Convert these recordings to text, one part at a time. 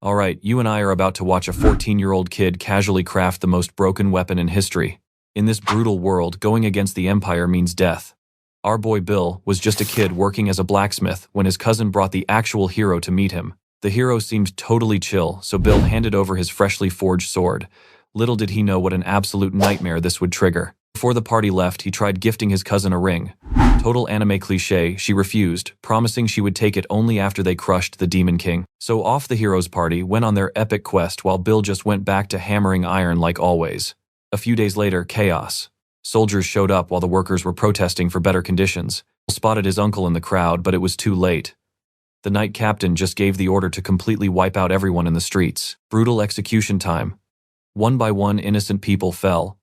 Alright, you and I are about to watch a 14-year-old kid casually craft the most broken weapon in history. In this brutal world, going against the Empire means death. Our boy Bill was just a kid working as a blacksmith when his cousin brought the actual hero to meet him. The hero seemed totally chill, so Bill handed over his freshly forged sword. Little did he know what an absolute nightmare this would trigger. Before the party left, he tried gifting his cousin a ring. Total anime cliche, she refused, promising she would take it only after they crushed the Demon King. So off the heroes' party went on their epic quest while Bill just went back to hammering iron like always. A few days later, chaos. Soldiers showed up while the workers were protesting for better conditions. Bill spotted his uncle in the crowd, but it was too late. The knight captain just gave the order to completely wipe out everyone in the streets. Brutal execution time. One by one, innocent people fell,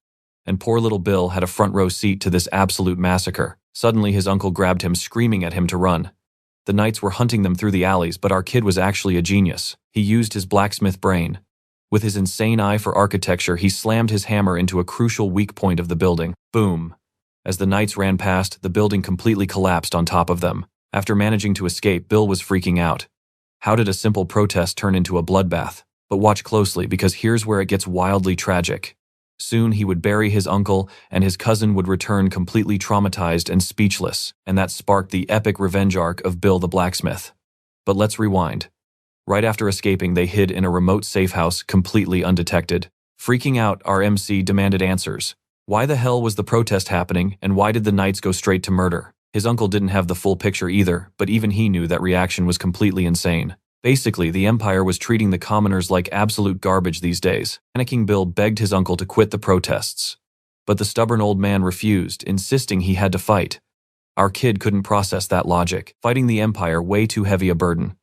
and poor little Bill had a front row seat to this absolute massacre. Suddenly, his uncle grabbed him, screaming at him to run. The knights were hunting them through the alleys, but our kid was actually a genius. He used his blacksmith brain. With his insane eye for architecture, he slammed his hammer into a crucial weak point of the building. Boom! As the knights ran past, the building completely collapsed on top of them. After managing to escape, Bill was freaking out. How did a simple protest turn into a bloodbath? But watch closely, because here's where it gets wildly tragic. Soon he would bury his uncle, and his cousin would return completely traumatized and speechless, and that sparked the epic revenge arc of Bill the Blacksmith. But let's rewind. Right after escaping, they hid in a remote safe house, completely undetected. Freaking out, our MC demanded answers. Why the hell was the protest happening, and why did the knights go straight to murder? His uncle didn't have the full picture either, but even he knew that reaction was completely insane. Basically, the Empire was treating the commoners like absolute garbage these days. Panicking Bill begged his uncle to quit the protests. But the stubborn old man refused, insisting he had to fight. Our kid couldn't process that logic, fighting the Empire way too heavy a burden.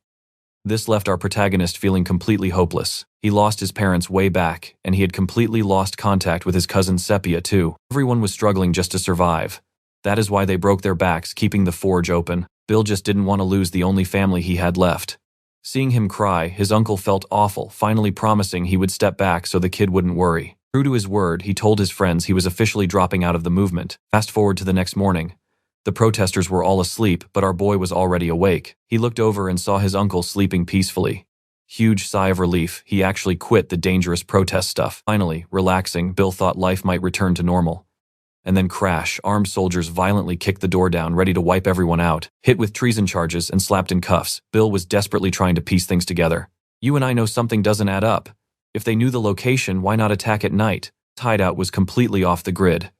This left our protagonist feeling completely hopeless. He lost his parents way back, and he had completely lost contact with his cousin Sepia too. Everyone was struggling just to survive. That is why they broke their backs, keeping the forge open. Bill just didn't want to lose the only family he had left. Seeing him cry, his uncle felt awful, finally promising he would step back so the kid wouldn't worry. True to his word, he told his friends he was officially dropping out of the movement. Fast forward to the next morning. The protesters were all asleep, but our boy was already awake. He looked over and saw his uncle sleeping peacefully. Huge sigh of relief, he actually quit the dangerous protest stuff. Finally, relaxing, Bill thought life might return to normal. And then crash, armed soldiers violently kicked the door down, ready to wipe everyone out. Hit with treason charges and slapped in cuffs, Bill was desperately trying to piece things together. You and I know something doesn't add up. If they knew the location, why not attack at night? Hideout was completely off the grid.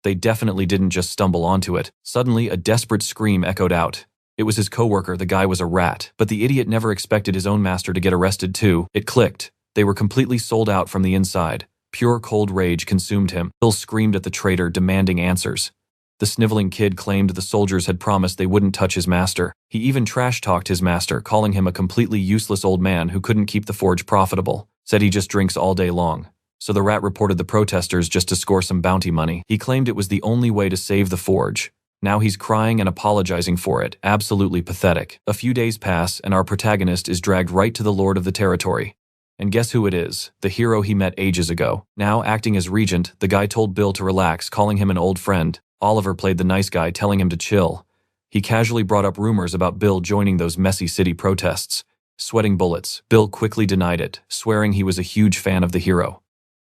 They definitely didn't just stumble onto it. Suddenly, a desperate scream echoed out. It was his coworker. The guy was a rat, but the idiot never expected his own master to get arrested too. It clicked. They were completely sold out from the inside. Pure cold rage consumed him. Bill screamed at the traitor, demanding answers. The sniveling kid claimed the soldiers had promised they wouldn't touch his master. He even trash-talked his master, calling him a completely useless old man who couldn't keep the forge profitable. Said he just drinks all day long. So the rat reported the protesters just to score some bounty money. He claimed it was the only way to save the forge. Now he's crying and apologizing for it. Absolutely pathetic. A few days pass, and our protagonist is dragged right to the lord of the territory. And guess who it is? The hero he met ages ago. Now acting as regent, the guy told Bill to relax, calling him an old friend. Oliver played the nice guy, telling him to chill. He casually brought up rumors about Bill joining those messy city protests. Sweating bullets, Bill quickly denied it, swearing he was a huge fan of the hero.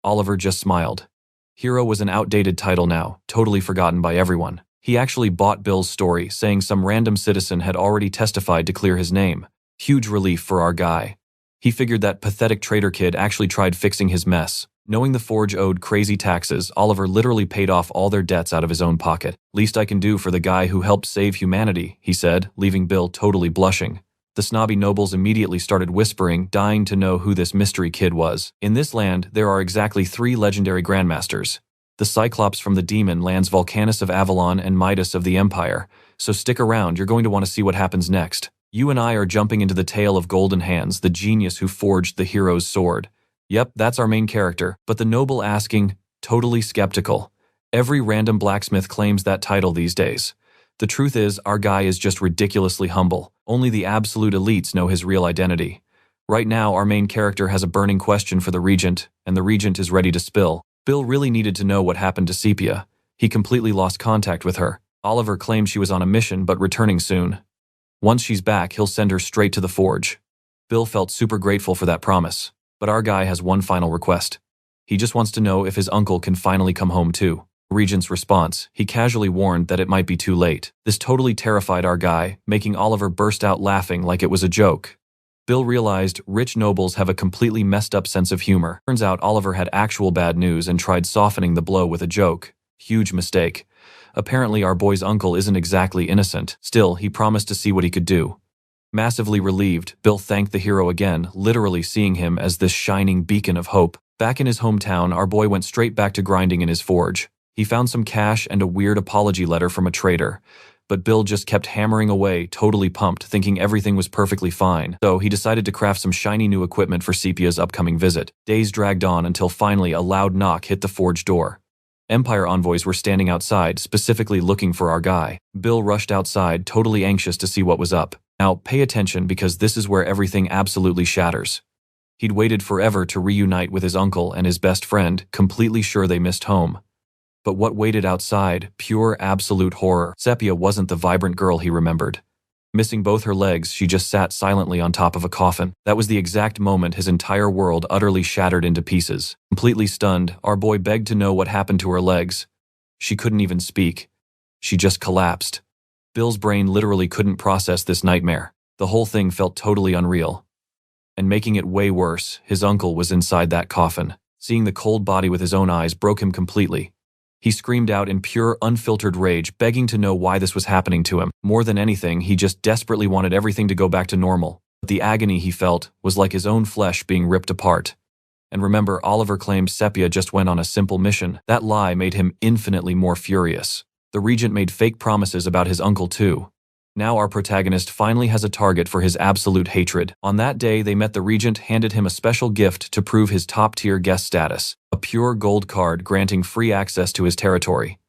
Oliver just smiled. Hero was an outdated title now, totally forgotten by everyone. He actually bought Bill's story, saying some random citizen had already testified to clear his name. Huge relief for our guy. He figured that pathetic traitor kid actually tried fixing his mess. Knowing the forge owed crazy taxes, Oliver literally paid off all their debts out of his own pocket. Least I can do for the guy who helped save humanity, he said, leaving Bill totally blushing. The snobby nobles immediately started whispering, dying to know who this mystery kid was. In this land, there are exactly 3 legendary grandmasters. The Cyclops from the Demon lands, Vulcanus of Avalon, and Midas of the Empire. So stick around, you're going to want to see what happens next. You and I are jumping into the tale of Golden Hands, the genius who forged the hero's sword. Yep, that's our main character, but the noble asking, totally skeptical. Every random blacksmith claims that title these days. The truth is, our guy is just ridiculously humble. Only the absolute elites know his real identity. Right now, our main character has a burning question for the regent, and the regent is ready to spill. Bill really needed to know what happened to Sepia. He completely lost contact with her. Oliver claimed she was on a mission but returning soon. Once she's back, he'll send her straight to the forge. Bill felt super grateful for that promise. But our guy has one final request. He just wants to know if his uncle can finally come home too. Regent's response, he casually warned that it might be too late. This totally terrified our guy, making Oliver burst out laughing like it was a joke. Bill realized rich nobles have a completely messed up sense of humor. Turns out Oliver had actual bad news and tried softening the blow with a joke. Huge mistake. Apparently our boy's uncle isn't exactly innocent. Still, he promised to see what he could do. Massively relieved, Bill thanked the hero again, literally seeing him as this shining beacon of hope. Back in his hometown, our boy went straight back to grinding in his forge. He found some cash and a weird apology letter from a trader. But Bill just kept hammering away, totally pumped, thinking everything was perfectly fine. So he decided to craft some shiny new equipment for Sepia's upcoming visit. Days dragged on until finally a loud knock hit the forge door. Empire envoys were standing outside, specifically looking for our guy. Bill rushed outside, totally anxious to see what was up. Now, pay attention because this is where everything absolutely shatters. He'd waited forever to reunite with his uncle and his best friend, completely sure they missed home. But what waited outside, pure absolute horror. Sepia wasn't the vibrant girl he remembered. Missing both her legs, she just sat silently on top of a coffin. That was the exact moment his entire world utterly shattered into pieces. Completely stunned, our boy begged to know what happened to her legs. She couldn't even speak. She just collapsed. Bill's brain literally couldn't process this nightmare. The whole thing felt totally unreal. And making it way worse, his uncle was inside that coffin. Seeing the cold body with his own eyes broke him completely. He screamed out in pure, unfiltered rage, begging to know why this was happening to him. More than anything, he just desperately wanted everything to go back to normal. But the agony he felt was like his own flesh being ripped apart. And remember, Oliver claimed Sepia just went on a simple mission. That lie made him infinitely more furious. The regent made fake promises about his uncle too. Now our protagonist finally has a target for his absolute hatred. On that day, they met the regent, handed him a special gift to prove his top-tier guest status, a pure gold card granting free access to his territory.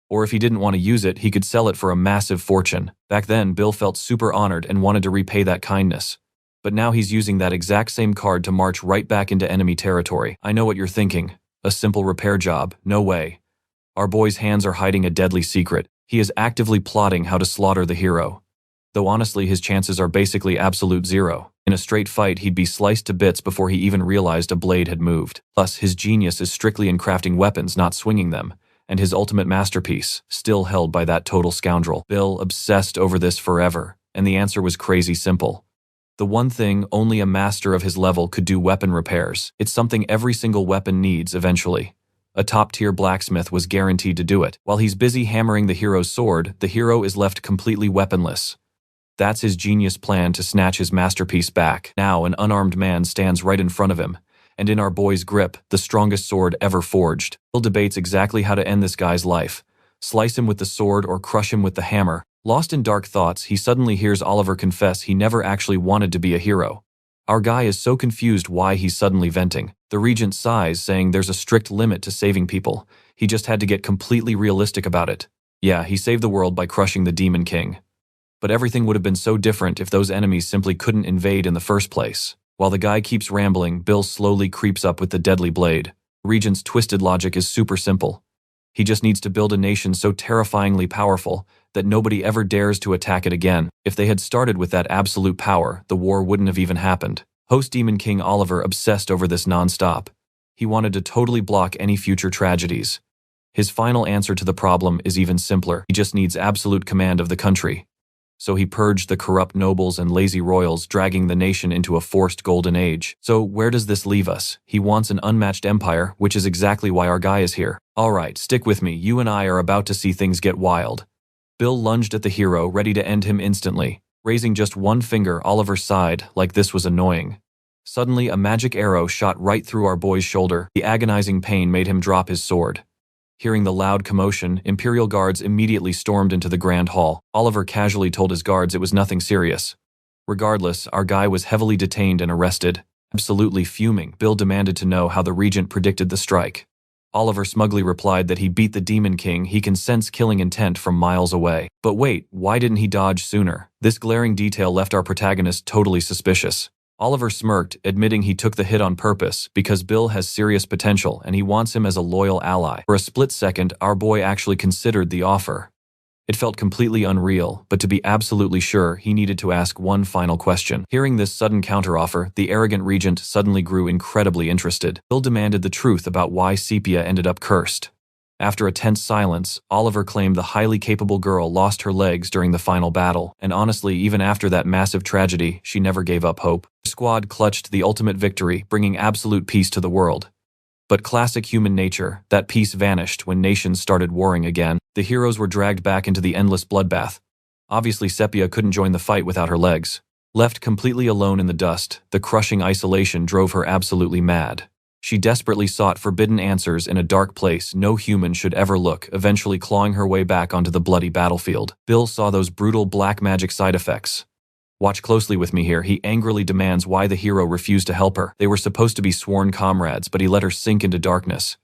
Or if he didn't want to use it, he could sell it for a massive fortune. Back then, Bill felt super honored and wanted to repay that kindness. But now he's using that exact same card to march right back into enemy territory. I know what you're thinking. A simple repair job. No way. Our boy's hands are hiding a deadly secret. He is actively plotting how to slaughter the hero. Though honestly, his chances are basically absolute zero. In a straight fight, he'd be sliced to bits before he even realized a blade had moved. Plus, his genius is strictly in crafting weapons, not swinging them. And his ultimate masterpiece, still held by that total scoundrel. Bill obsessed over this forever, and the answer was crazy simple. The one thing only a master of his level could do: weapon repairs. It's something every single weapon needs eventually. A top-tier blacksmith was guaranteed to do it. While he's busy hammering the hero's sword, the hero is left completely weaponless. That's his genius plan to snatch his masterpiece back. Now an unarmed man stands right in front of him, and in our boy's grip, the strongest sword ever forged. Bill debates exactly how to end this guy's life. Slice him with the sword or crush him with the hammer. Lost in dark thoughts, he suddenly hears Oliver confess he never actually wanted to be a hero. Our guy is so confused why he's suddenly venting. The regent sighs, saying there's a strict limit to saving people. He just had to get completely realistic about it. Yeah, he saved the world by crushing the Demon King. But everything would have been so different if those enemies simply couldn't invade in the first place. While the guy keeps rambling, Bill slowly creeps up with the deadly blade. Regent's twisted logic is super simple. He just needs to build a nation so terrifyingly powerful that nobody ever dares to attack it again. If they had started with that absolute power, the war wouldn't have even happened. Host Demon King Oliver obsessed over this non-stop. He wanted to totally block any future tragedies. His final answer to the problem is even simpler. He just needs absolute command of the country. So he purged the corrupt nobles and lazy royals, dragging the nation into a forced golden age. So where does this leave us? He wants an unmatched empire, which is exactly why our guy is here. Alright, stick with me. You and I are about to see things get wild. Bill lunged at the hero, ready to end him instantly. Raising just one finger, Oliver sighed, like this was annoying. Suddenly, a magic arrow shot right through our boy's shoulder. The agonizing pain made him drop his sword. Hearing the loud commotion, Imperial guards immediately stormed into the Grand Hall. Oliver casually told his guards it was nothing serious. Regardless, our guy was heavily detained and arrested. Absolutely fuming, Bill demanded to know how the regent predicted the strike. Oliver smugly replied that he beat the Demon King. He can sense killing intent from miles away. But wait, why didn't he dodge sooner? This glaring detail left our protagonist totally suspicious. Oliver smirked, admitting he took the hit on purpose because Bill has serious potential and he wants him as a loyal ally. For a split second, our boy actually considered the offer. It felt completely unreal, but to be absolutely sure, he needed to ask one final question. Hearing this sudden counteroffer, the arrogant regent suddenly grew incredibly interested. Bill demanded the truth about why Sepia ended up cursed. After a tense silence, Oliver claimed the highly capable girl lost her legs during the final battle, and honestly, even after that massive tragedy, she never gave up hope. The squad clutched the ultimate victory, bringing absolute peace to the world. But classic human nature, that peace vanished when nations started warring again. The heroes were dragged back into the endless bloodbath. Obviously, Sepia couldn't join the fight without her legs. Left completely alone in the dust, the crushing isolation drove her absolutely mad. She desperately sought forbidden answers in a dark place no human should ever look, eventually clawing her way back onto the bloody battlefield. Bill saw those brutal black magic side effects. Watch closely with me here. He angrily demands why the hero refused to help her. They were supposed to be sworn comrades, but he let her sink into darkness.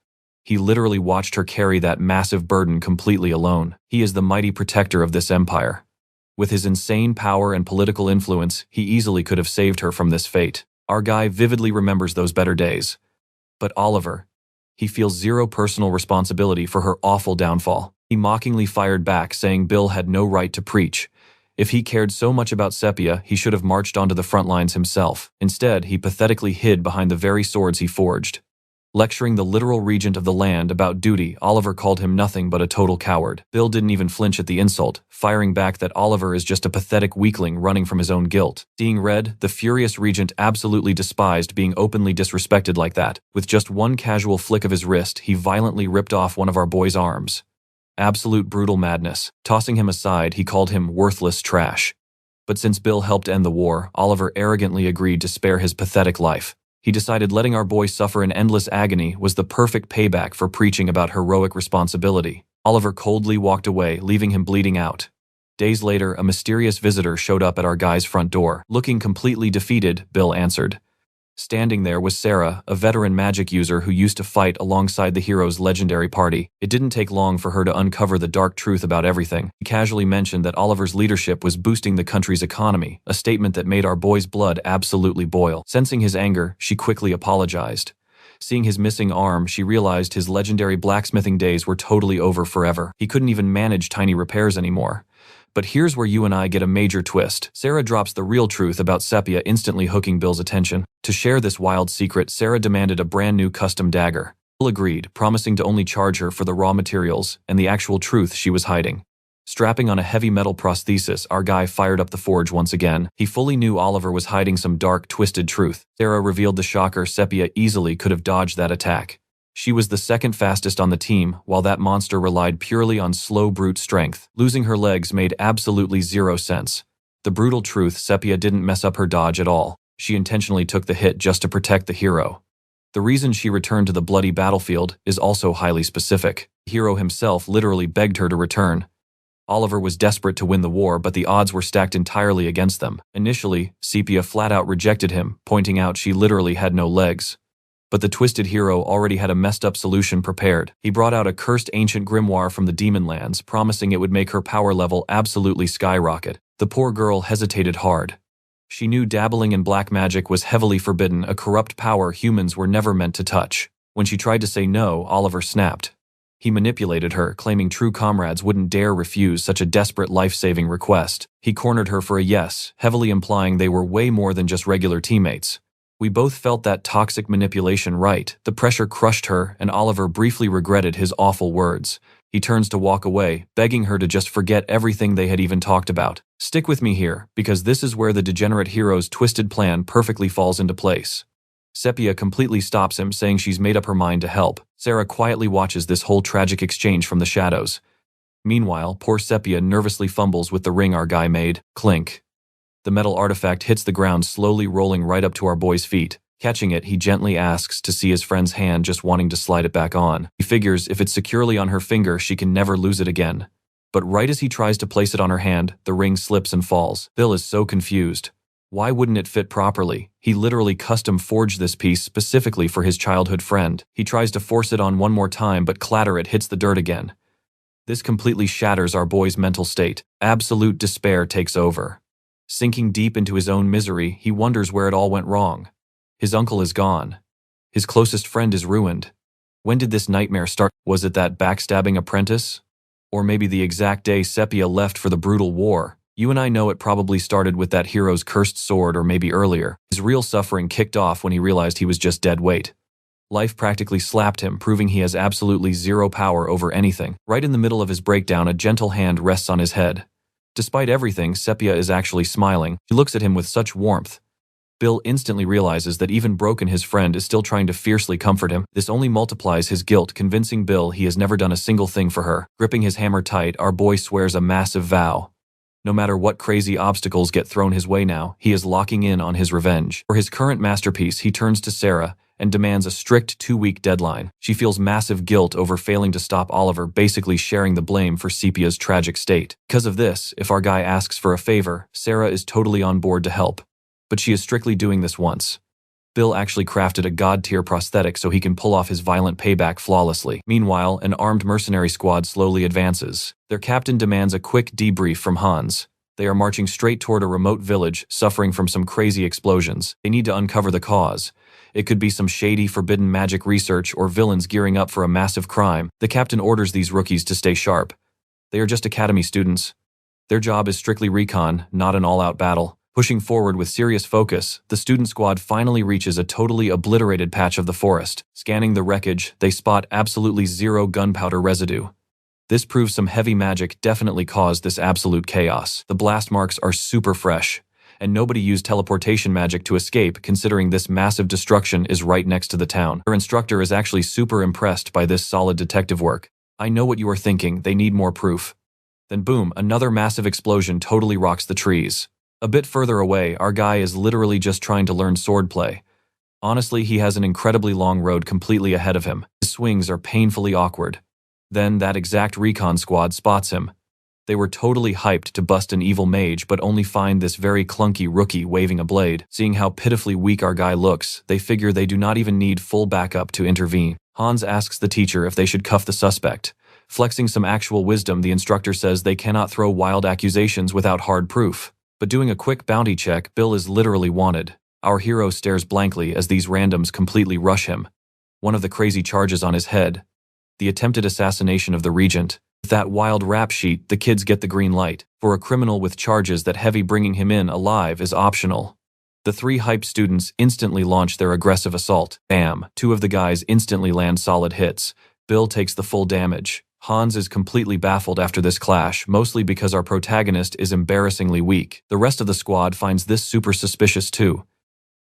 He literally watched her carry that massive burden completely alone. He is the mighty protector of this empire. With his insane power and political influence, he easily could have saved her from this fate. Our guy vividly remembers those better days. But Oliver, he feels zero personal responsibility for her awful downfall. He mockingly fired back, saying Bill had no right to preach. If he cared so much about Sepia, he should have marched onto the front lines himself. Instead, he pathetically hid behind the very swords he forged. Lecturing the literal regent of the land about duty, Oliver called him nothing but a total coward. Bill didn't even flinch at the insult, firing back that Oliver is just a pathetic weakling running from his own guilt. Seeing red, the furious regent absolutely despised being openly disrespected like that. With just one casual flick of his wrist, he violently ripped off one of our boy's arms. Absolute brutal madness. Tossing him aside, he called him worthless trash. But since Bill helped end the war, Oliver arrogantly agreed to spare his pathetic life. He decided letting our boy suffer in endless agony was the perfect payback for preaching about heroic responsibility. Oliver coldly walked away, leaving him bleeding out. Days later, a mysterious visitor showed up at our guy's front door. Looking completely defeated, Bill answered. Standing there was Sarah, a veteran magic user who used to fight alongside the hero's legendary party. It didn't take long for her to uncover the dark truth about everything. He casually mentioned that Oliver's leadership was boosting the country's economy, a statement that made our boy's blood absolutely boil. Sensing his anger, she quickly apologized. Seeing his missing arm, she realized his legendary blacksmithing days were totally over forever. He couldn't even manage tiny repairs anymore. But here's where you and I get a major twist. Sarah drops the real truth about Sepia, instantly hooking Bill's attention. To share this wild secret, Sarah demanded a brand new custom dagger. Bill agreed, promising to only charge her for the raw materials and the actual truth she was hiding. Strapping on a heavy metal prosthesis, our guy fired up the forge once again. He fully knew Oliver was hiding some dark, twisted truth. Sarah revealed the shocker. Sepia easily could have dodged that attack. She was the second fastest on the team, while that monster relied purely on slow brute strength. Losing her legs made absolutely zero sense. The brutal truth, Sepia didn't mess up her dodge at all. She intentionally took the hit just to protect the hero. The reason she returned to the bloody battlefield is also highly specific. The hero himself literally begged her to return. Oliver was desperate to win the war, but the odds were stacked entirely against them. Initially, Sepia flat out rejected him, pointing out she literally had no legs. But the twisted hero already had a messed up solution prepared. He brought out a cursed ancient grimoire from the demon lands, promising it would make her power level absolutely skyrocket. The poor girl hesitated hard. She knew dabbling in black magic was heavily forbidden, a corrupt power humans were never meant to touch. When she tried to say no, Oliver snapped. He manipulated her, claiming true comrades wouldn't dare refuse such a desperate life-saving request. He cornered her for a yes, heavily implying they were way more than just regular teammates. We both felt that toxic manipulation right. The pressure crushed her, and Oliver briefly regretted his awful words. He turns to walk away, begging her to just forget everything they had even talked about. Stick with me here, because this is where the degenerate hero's twisted plan perfectly falls into place. Sepia completely stops him, saying she's made up her mind to help. Sarah quietly watches this whole tragic exchange from the shadows. Meanwhile, poor Sepia nervously fumbles with the ring our guy made. Clink. The metal artifact hits the ground, slowly rolling right up to our boy's feet. Catching it, he gently asks to see his friend's hand, just wanting to slide it back on. He figures if it's securely on her finger, she can never lose it again. But right as he tries to place it on her hand, the ring slips and falls. Bill is so confused. Why wouldn't it fit properly? He literally custom forged this piece specifically for his childhood friend. He tries to force it on one more time, but clatter, it hits the dirt again. This completely shatters our boy's mental state. Absolute despair takes over. Sinking deep into his own misery, he wonders where it all went wrong. His uncle is gone. His closest friend is ruined. When did this nightmare start? Was it that backstabbing apprentice? Or maybe the exact day Sepia left for the brutal war. You and I know it probably started with that hero's cursed sword, or maybe earlier. His real suffering kicked off when he realized he was just dead weight. Life practically slapped him, proving he has absolutely zero power over anything. Right in the middle of his breakdown, a gentle hand rests on his head. Despite everything, Sepia is actually smiling. She looks at him with such warmth. Bill instantly realizes that even broken, his friend is still trying to fiercely comfort him. This only multiplies his guilt, convincing Bill he has never done a single thing for her. Gripping his hammer tight, our boy swears a massive vow. No matter what crazy obstacles get thrown his way now, he is locking in on his revenge. For his current masterpiece, he turns to Sarah and demands a strict 2-week deadline. She feels massive guilt over failing to stop Oliver, basically sharing the blame for Sepia's tragic state. Because of this, if our guy asks for a favor, Sarah is totally on board to help. But she is strictly doing this once. Bill actually crafted a god-tier prosthetic so he can pull off his violent payback flawlessly. Meanwhile, an armed mercenary squad slowly advances. Their captain demands a quick debrief from Hans. They are marching straight toward a remote village, suffering from some crazy explosions. They need to uncover the cause. It could be some shady, forbidden magic research or villains gearing up for a massive crime. The captain orders these rookies to stay sharp. They are just academy students. Their job is strictly recon, not an all-out battle. Pushing forward with serious focus, the student squad finally reaches a totally obliterated patch of the forest. Scanning the wreckage, they spot absolutely zero gunpowder residue. This proves some heavy magic definitely caused this absolute chaos. The blast marks are super fresh, and nobody used teleportation magic to escape, considering this massive destruction is right next to the town. Her instructor is actually super impressed by this solid detective work. I know what you are thinking, they need more proof. Then boom, another massive explosion totally rocks the trees. A bit further away, our guy is literally just trying to learn swordplay. Honestly, he has an incredibly long road completely ahead of him. His swings are painfully awkward. Then that exact recon squad spots him. They were totally hyped to bust an evil mage, but only find this very clunky rookie waving a blade. Seeing how pitifully weak our guy looks, they figure they do not even need full backup to intervene. Hans asks the teacher if they should cuff the suspect. Flexing some actual wisdom, the instructor says they cannot throw wild accusations without hard proof. But doing a quick bounty check, Bill is literally wanted. Our hero stares blankly as these randoms completely rush him. One of the crazy charges on his head. The attempted assassination of the regent. With that wild rap sheet, the kids get the green light. For a criminal with charges that heavy, bringing him in alive is optional. The 3 hype students instantly launch their aggressive assault. Bam! 2 of the guys instantly land solid hits. Bill takes the full damage. Hans is completely baffled after this clash, mostly because our protagonist is embarrassingly weak. The rest of the squad finds this super suspicious too.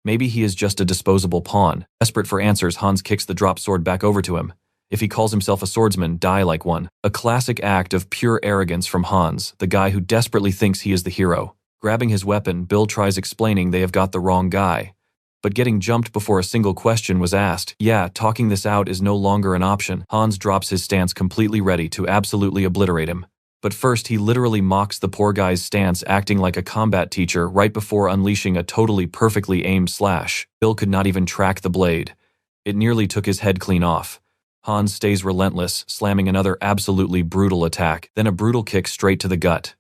Maybe he is just a disposable pawn. Desperate for answers, Hans kicks the drop sword back over to him. If he calls himself a swordsman, die like one. A classic act of pure arrogance from Hans, the guy who desperately thinks he is the hero. Grabbing his weapon, Bill tries explaining they have got the wrong guy. But getting jumped before a single question was asked. Yeah, talking this out is no longer an option. Hans drops his stance, completely ready to absolutely obliterate him. But first, he literally mocks the poor guy's stance, acting like a combat teacher right before unleashing a totally perfectly aimed slash. Bill could not even track the blade. It nearly took his head clean off. Hans stays relentless, slamming another absolutely brutal attack, then a brutal kick straight to the gut.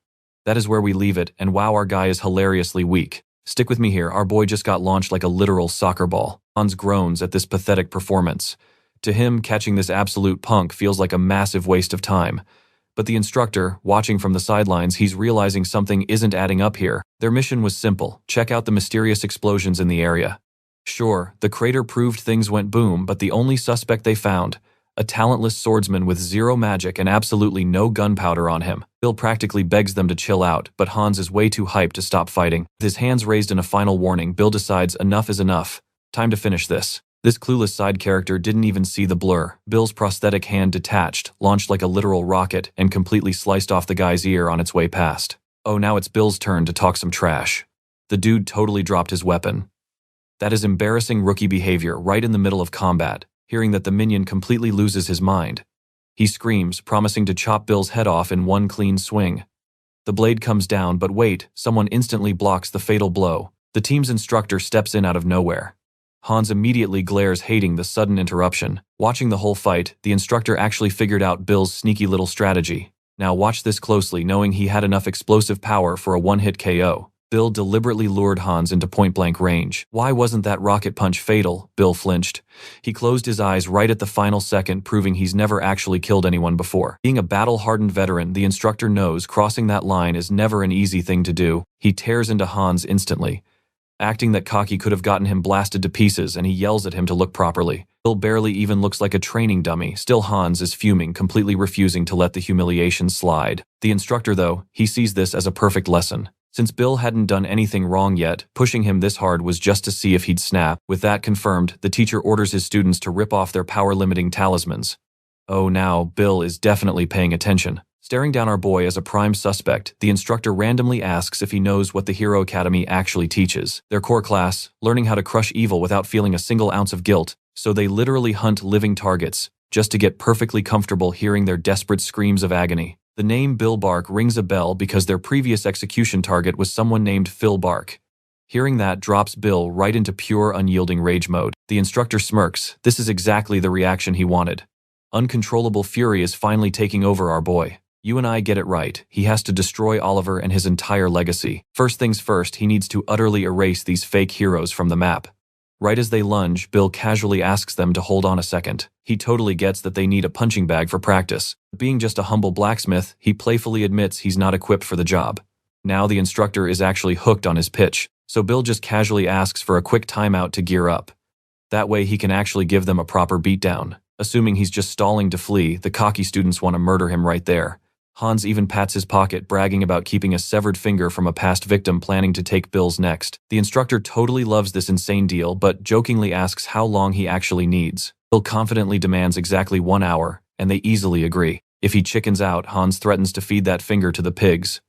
That is where we leave it, and wow, our guy is hilariously weak. Stick with me here, our boy just got launched like a literal soccer ball. Hans groans at this pathetic performance. To him, catching this absolute punk feels like a massive waste of time. But the instructor, watching from the sidelines, he's realizing something isn't adding up here. Their mission was simple: check out the mysterious explosions in the area. Sure, the crater proved things went boom, but the only suspect they found, a talentless swordsman with zero magic and absolutely no gunpowder on him. Bill practically begs them to chill out, but Hans is way too hyped to stop fighting. With his hands raised in a final warning, Bill decides enough is enough. Time to finish this. This clueless side character didn't even see the blur. Bill's prosthetic hand detached, launched like a literal rocket, and completely sliced off the guy's ear on its way past. Oh, now it's Bill's turn to talk some trash. The dude totally dropped his weapon. That is embarrassing rookie behavior right in the middle of combat. Hearing that, the minion completely loses his mind. He screams, promising to chop Bill's head off in one clean swing. The blade comes down, but wait, someone instantly blocks the fatal blow. The team's instructor steps in out of nowhere. Hans immediately glares, hating the sudden interruption. Watching the whole fight, the instructor actually figured out Bill's sneaky little strategy. Now watch this closely, knowing he had enough explosive power for a one-hit KO. Bill deliberately lured Hans into point-blank range. Why wasn't that rocket punch fatal? Bill flinched. He closed his eyes right at the final second, proving he's never actually killed anyone before. Being a battle-hardened veteran, the instructor knows crossing that line is never an easy thing to do. He tears into Hans instantly. Acting that cocky could have gotten him blasted to pieces, and he yells at him to look properly. Bill barely even looks like a training dummy. Still, Hans is fuming, completely refusing to let the humiliation slide. The instructor, though, he sees this as a perfect lesson. Since Bill hadn't done anything wrong yet, pushing him this hard was just to see if he'd snap. With that confirmed, the teacher orders his students to rip off their power-limiting talismans. Oh, now, Bill is definitely paying attention. Staring down our boy as a prime suspect, the instructor randomly asks if he knows what the Hero Academy actually teaches. Their core class, learning how to crush evil without feeling a single ounce of guilt, so they literally hunt living targets, just to get perfectly comfortable hearing their desperate screams of agony. The name Bill Bark rings a bell because their previous execution target was someone named Phil Bark. Hearing that drops Bill right into pure unyielding rage mode. The instructor smirks. This is exactly the reaction he wanted. Uncontrollable fury is finally taking over our boy. You and I get it right. He has to destroy Oliver and his entire legacy. First things first, he needs to utterly erase these fake heroes from the map. Right as they lunge, Bill casually asks them to hold on a second. He totally gets that they need a punching bag for practice. Being just a humble blacksmith, he playfully admits he's not equipped for the job. Now the instructor is actually hooked on his pitch, so Bill just casually asks for a quick timeout to gear up. That way he can actually give them a proper beatdown. Assuming he's just stalling to flee, the cocky students want to murder him right there. Hans even pats his pocket, bragging about keeping a severed finger from a past victim planning to take Bill's next. The instructor totally loves this insane deal, but jokingly asks how long he actually needs. Bill confidently demands exactly 1 hour, and they easily agree. If he chickens out, Hans threatens to feed that finger to the pigs.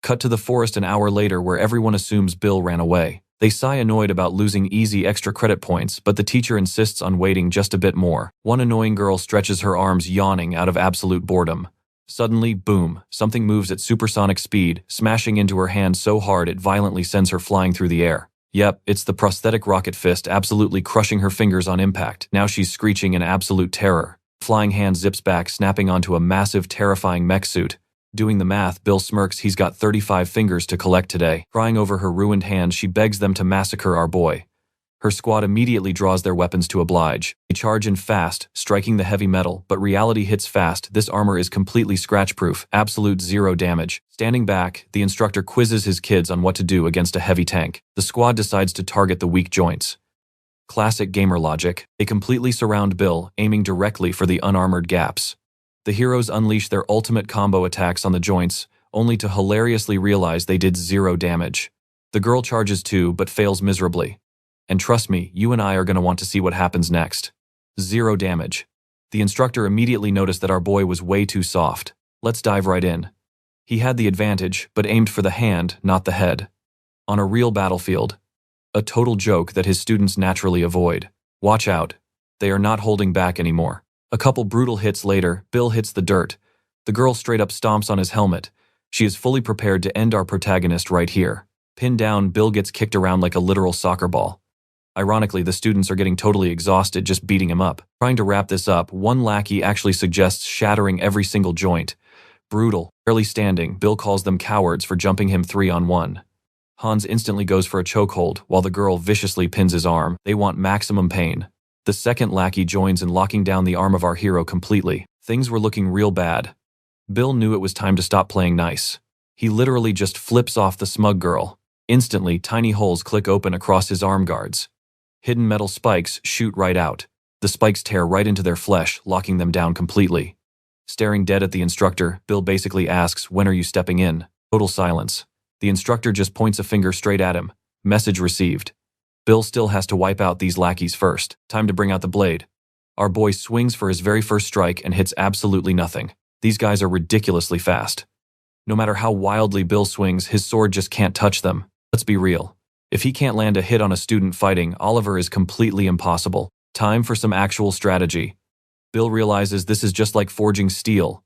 Cut to the forest an hour later, where everyone assumes Bill ran away. They sigh annoyed about losing easy extra credit points, but the teacher insists on waiting just a bit more. One annoying girl stretches her arms, yawning out of absolute boredom. Suddenly, boom, something moves at supersonic speed, smashing into her hand so hard it violently sends her flying through the air. Yep, it's the prosthetic rocket fist, absolutely crushing her fingers on impact. Now she's screeching in absolute terror. Flying hand zips back, snapping onto a massive, terrifying mech suit. Doing the math, Bill smirks. He's got 35 fingers to collect today. Crying over her ruined hand, she begs them to massacre our boy. Her squad immediately draws their weapons to oblige. They charge in fast, striking the heavy metal, but reality hits fast. This armor is completely scratch-proof, absolute zero damage. Standing back, the instructor quizzes his kids on what to do against a heavy tank. The squad decides to target the weak joints. Classic gamer logic. They completely surround Bill, aiming directly for the unarmored gaps. The heroes unleash their ultimate combo attacks on the joints, only to hilariously realize they did zero damage. The girl charges too, but fails miserably. And trust me, you and I are going to want to see what happens next. Zero damage. The instructor immediately noticed that our boy was way too soft. Let's dive right in. He had the advantage, but aimed for the hand, not the head. On a real battlefield. A total joke that his students naturally avoid. Watch out. They are not holding back anymore. A couple brutal hits later, Bill hits the dirt. The girl straight up stomps on his helmet. She is fully prepared to end our protagonist right here. Pinned down, Bill gets kicked around like a literal soccer ball. Ironically, the students are getting totally exhausted just beating him up. Trying to wrap this up, one lackey actually suggests shattering every single joint. Brutal. Barely standing, Bill calls them cowards for jumping him 3-on-1. Hans instantly goes for a chokehold, while the girl viciously pins his arm. They want maximum pain. The second lackey joins in locking down the arm of our hero completely. Things were looking real bad. Bill knew it was time to stop playing nice. He literally just flips off the smug girl. Instantly, tiny holes click open across his arm guards. Hidden metal spikes shoot right out. The spikes tear right into their flesh, locking them down completely. Staring dead at the instructor, Bill basically asks, "When are you stepping in?" Total silence. The instructor just points a finger straight at him. Message received. Bill still has to wipe out these lackeys first. Time to bring out the blade. Our boy swings for his very first strike and hits absolutely nothing. These guys are ridiculously fast. No matter how wildly Bill swings, his sword just can't touch them. Let's be real. If he can't land a hit on a student fighting, Oliver is completely impossible. Time for some actual strategy. Bill realizes this is just like forging steel.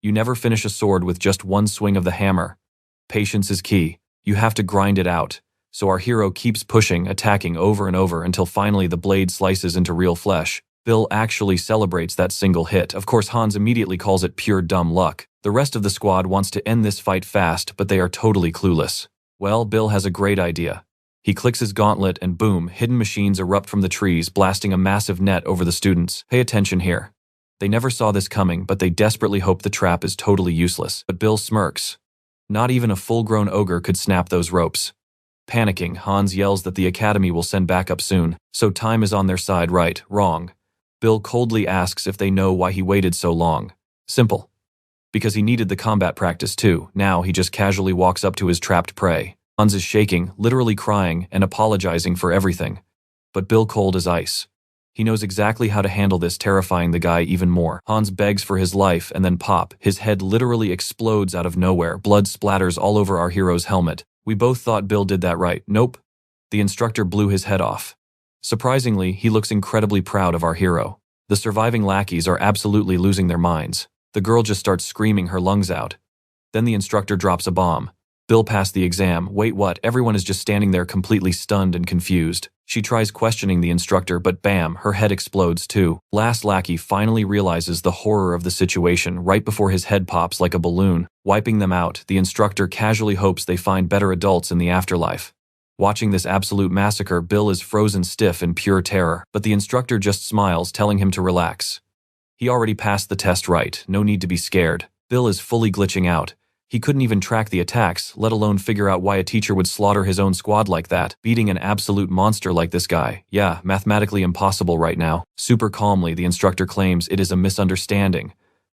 You never finish a sword with just one swing of the hammer. Patience is key. You have to grind it out. So our hero keeps pushing, attacking over and over until finally the blade slices into real flesh. Bill actually celebrates that single hit. Of course, Hans immediately calls it pure dumb luck. The rest of the squad wants to end this fight fast, but they are totally clueless. Well, Bill has a great idea. He clicks his gauntlet and boom, hidden machines erupt from the trees, blasting a massive net over the students. Pay attention here. They never saw this coming, but they desperately hope the trap is totally useless. But Bill smirks. Not even a full-grown ogre could snap those ropes. Panicking, Hans yells that the academy will send backup soon, so time is on their side. Right, wrong. Bill coldly asks if they know why he waited so long. Simple. Because he needed the combat practice too. Now he just casually walks up to his trapped prey. Hans is shaking, literally crying, and apologizing for everything. But Bill cold as ice. He knows exactly how to handle this, terrifying the guy even more. Hans begs for his life and then pop, his head literally explodes out of nowhere. Blood splatters all over our hero's helmet. We both thought Bill did that right. Nope. The instructor blew his head off. Surprisingly, he looks incredibly proud of our hero. The surviving lackeys are absolutely losing their minds. The girl just starts screaming her lungs out. Then the instructor drops a bomb. Bill passed the exam. Wait, what? Everyone is just standing there completely stunned and confused. She tries questioning the instructor, but bam, her head explodes too. Last lackey finally realizes the horror of the situation right before his head pops like a balloon. Wiping them out, the instructor casually hopes they find better adults in the afterlife. Watching this absolute massacre, Bill is frozen stiff in pure terror, but the instructor just smiles, telling him to relax. He already passed the test right, no need to be scared. Bill is fully glitching out. He couldn't even track the attacks, let alone figure out why a teacher would slaughter his own squad like that. Beating an absolute monster like this guy, yeah, mathematically impossible right now. Super calmly, the instructor claims it is a misunderstanding.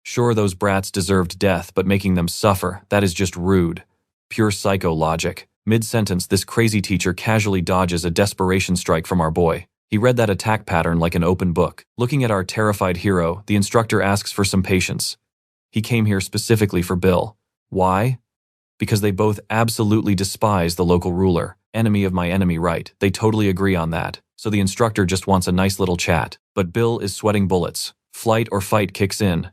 Sure, those brats deserved death, but making them suffer, that is just rude. Pure psycho logic. Mid-sentence, this crazy teacher casually dodges a desperation strike from our boy. He read that attack pattern like an open book. Looking at our terrified hero, the instructor asks for some patience. He came here specifically for Bill. Why? Because they both absolutely despise the local ruler. Enemy of my enemy, right? They totally agree on that. So the instructor just wants a nice little chat. But Bill is sweating bullets. Flight or fight kicks in.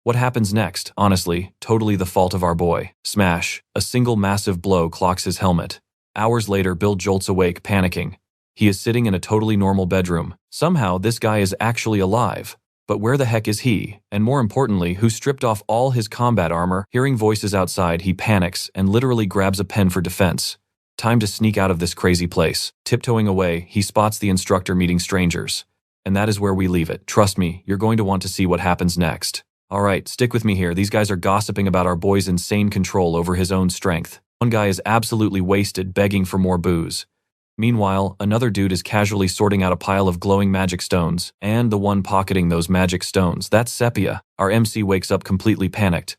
What happens next? Honestly, totally the fault of our boy. Smash. A single massive blow clocks his helmet. Hours later, Bill jolts awake, panicking. He is sitting in a totally normal bedroom. Somehow, this guy is actually alive. But where the heck is he? And more importantly, who stripped off all his combat armor? Hearing voices outside, he panics and literally grabs a pen for defense. Time to sneak out of this crazy place. Tiptoeing away, he spots the instructor meeting strangers. And that is where we leave it. Trust me, you're going to want to see what happens next. Alright, stick with me here. These guys are gossiping about our boy's insane control over his own strength. One guy is absolutely wasted, begging for more booze. Meanwhile, another dude is casually sorting out a pile of glowing magic stones, and the one pocketing those magic stones, that's Sepia. Our MC wakes up completely panicked.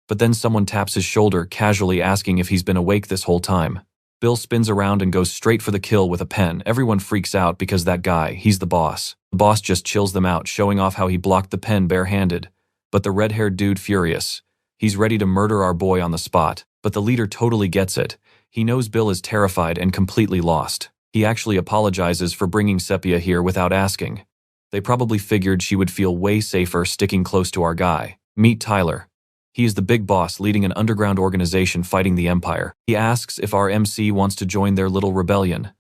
But then someone taps his shoulder, casually asking if he's been awake this whole time. Bill spins around and goes straight for the kill with a pen. Everyone freaks out because that guy, he's the boss. The boss just chills them out, showing off how he blocked the pen barehanded. But the red-haired dude furious. He's ready to murder our boy on the spot. But the leader totally gets it. He knows Bill is terrified and completely lost. He actually apologizes for bringing Sepia here without asking. They probably figured she would feel way safer sticking close to our guy. Meet Tyler. He is the big boss leading an underground organization fighting the Empire. He asks if our MC wants to join their little rebellion.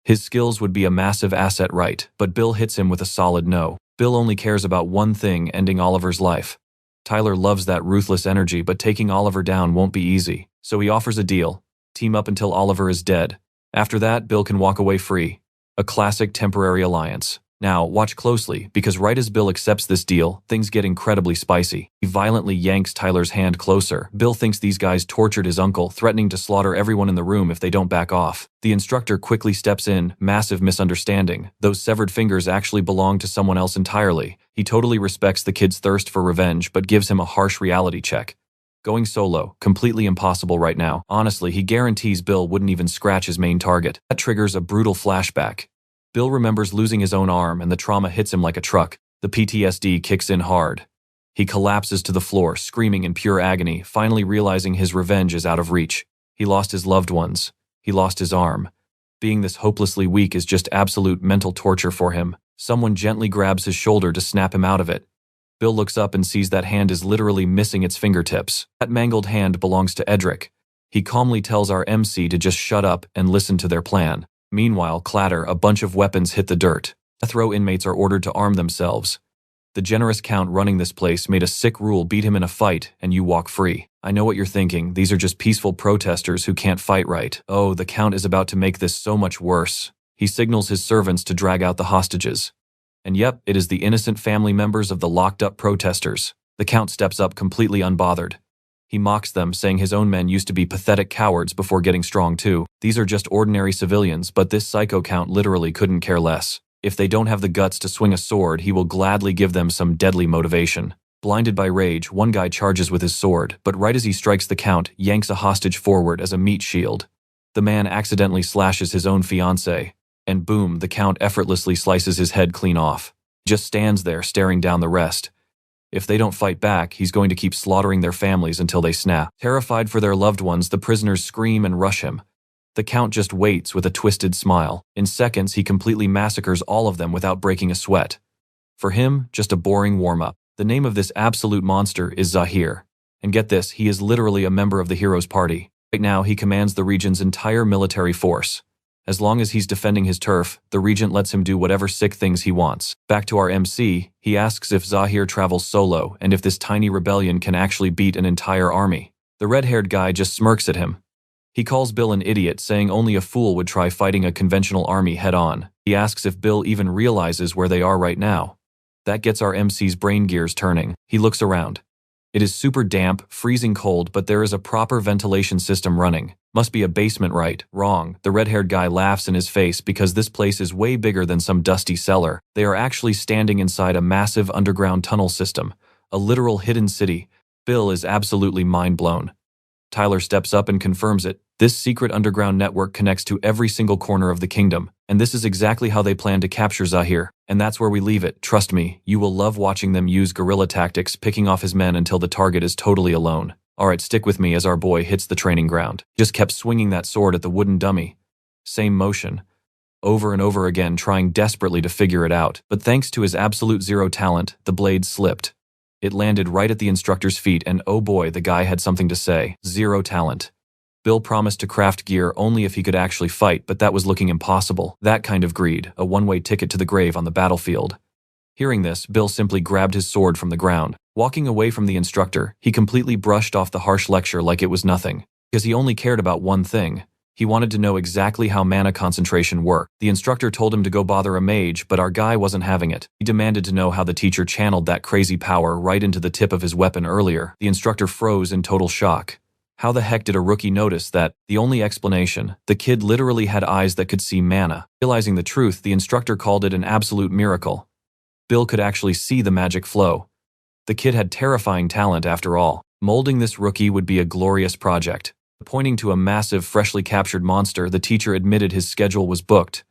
His skills would be a massive asset, right? But Bill hits him with a solid no. Bill only cares about one thing, ending Oliver's life. Tyler loves that ruthless energy, but taking Oliver down won't be easy. So he offers a deal. Team up until Oliver is dead. After that, Bill can walk away free. A classic temporary alliance. Now, watch closely, because right as Bill accepts this deal, things get incredibly spicy. He violently yanks Tyler's hand closer. Bill thinks these guys tortured his uncle, threatening to slaughter everyone in the room if they don't back off. The instructor quickly steps in, massive misunderstanding. Those severed fingers actually belong to someone else entirely. He totally respects the kid's thirst for revenge, but gives him a harsh reality check. Going solo, completely impossible right now. Honestly, he guarantees Bill wouldn't even scratch his main target. That triggers a brutal flashback. Bill remembers losing his own arm and the trauma hits him like a truck. The PTSD kicks in hard. He collapses to the floor, screaming in pure agony, finally realizing his revenge is out of reach. He lost his loved ones. He lost his arm. Being this hopelessly weak is just absolute mental torture for him. Someone gently grabs his shoulder to snap him out of it. Bill looks up and sees that hand is literally missing its fingertips. That mangled hand belongs to Edric. He calmly tells our MC to just shut up and listen to their plan. Meanwhile, clatter, a bunch of weapons hit the dirt. Death row inmates are ordered to arm themselves. The generous count running this place made a sick rule: beat him in a fight and you walk free. I know what you're thinking, these are just peaceful protesters who can't fight right. Oh, the count is about to make this so much worse. He signals his servants to drag out the hostages. And yep, it is the innocent family members of the locked-up protesters. The count steps up completely unbothered. He mocks them, saying his own men used to be pathetic cowards before getting strong too. These are just ordinary civilians, but this psycho count literally couldn't care less. If they don't have the guts to swing a sword, he will gladly give them some deadly motivation. Blinded by rage, one guy charges with his sword, but right as he strikes, the count yanks a hostage forward as a meat shield. The man accidentally slashes his own fiancée, and boom, the count effortlessly slices his head clean off. He just stands there staring down the rest. If they don't fight back, he's going to keep slaughtering their families until they snap. Terrified for their loved ones, the prisoners scream and rush him. The count just waits with a twisted smile. In seconds, he completely massacres all of them without breaking a sweat. For him, just a boring warm-up. The name of this absolute monster is Zahir. And get this, he is literally a member of the Heroes Party. Right now, he commands the region's entire military force. As long as he's defending his turf, the regent lets him do whatever sick things he wants. Back to our MC, he asks if Zahir travels solo and if this tiny rebellion can actually beat an entire army. The red-haired guy just smirks at him. He calls Bill an idiot, saying only a fool would try fighting a conventional army head-on. He asks if Bill even realizes where they are right now. That gets our MC's brain gears turning. He looks around. It is super damp, freezing cold, but there is a proper ventilation system running. Must be a basement, right? Wrong. The red-haired guy laughs in his face because this place is way bigger than some dusty cellar. They are actually standing inside a massive underground tunnel system, a literal hidden city. Bill is absolutely mind-blown. Tyler steps up and confirms it. This secret underground network connects to every single corner of the kingdom, and this is exactly how they plan to capture Zahir. And that's where we leave it. Trust me, you will love watching them use guerrilla tactics, picking off his men until the target is totally alone. Alright, stick with me as our boy hits the training ground. Just kept swinging that sword at the wooden dummy. Same motion. Over and over again, trying desperately to figure it out. But thanks to his absolute zero talent, the blade slipped. It landed right at the instructor's feet, and oh boy, the guy had something to say. Zero talent. Bill promised to craft gear only if he could actually fight, but that was looking impossible. That kind of greed, a one-way ticket to the grave on the battlefield. Hearing this, Bill simply grabbed his sword from the ground. Walking away from the instructor, he completely brushed off the harsh lecture like it was nothing. Because he only cared about one thing. He wanted to know exactly how mana concentration worked. The instructor told him to go bother a mage, but our guy wasn't having it. He demanded to know how the teacher channeled that crazy power right into the tip of his weapon earlier. The instructor froze in total shock. How the heck did a rookie notice that? The only explanation, the kid literally had eyes that could see mana. Realizing the truth, the instructor called it an absolute miracle. Bill could actually see the magic flow. The kid had terrifying talent after all. Molding this rookie would be a glorious project. Pointing to a massive, freshly captured monster, the teacher admitted his schedule was booked.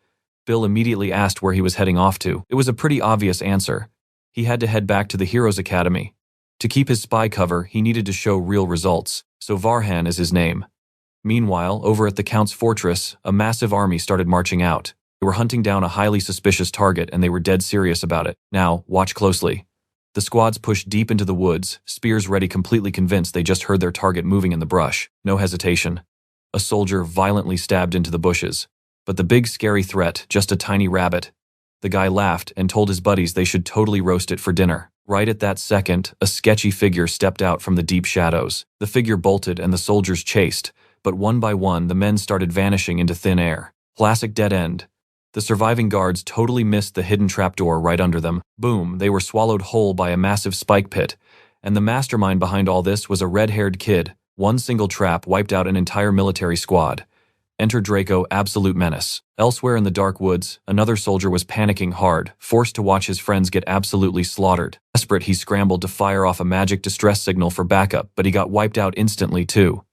Bill immediately asked where he was heading off to. It was a pretty obvious answer. He had to head back to the Heroes Academy. To keep his spy cover, he needed to show real results, so Varhan is his name. Meanwhile, over at the Count's fortress, a massive army started marching out. They were hunting down a highly suspicious target, and they were dead serious about it. Now, watch closely. The squads pushed deep into the woods, spears ready, completely convinced they just heard their target moving in the brush. No hesitation. A soldier violently stabbed into the bushes. But the big scary threat, just a tiny rabbit. The guy laughed and told his buddies they should totally roast it for dinner. Right at that second, a sketchy figure stepped out from the deep shadows. The figure bolted and the soldiers chased, but one by one the men started vanishing into thin air. Classic dead end. The surviving guards totally missed the hidden trapdoor right under them. Boom, they were swallowed whole by a massive spike pit. And the mastermind behind all this was a red-haired kid. One single trap wiped out an entire military squad. Enter Draco, absolute menace. Elsewhere in the dark woods, another soldier was panicking hard, forced to watch his friends get absolutely slaughtered. Desperate, he scrambled to fire off a magic distress signal for backup, but he got wiped out instantly too.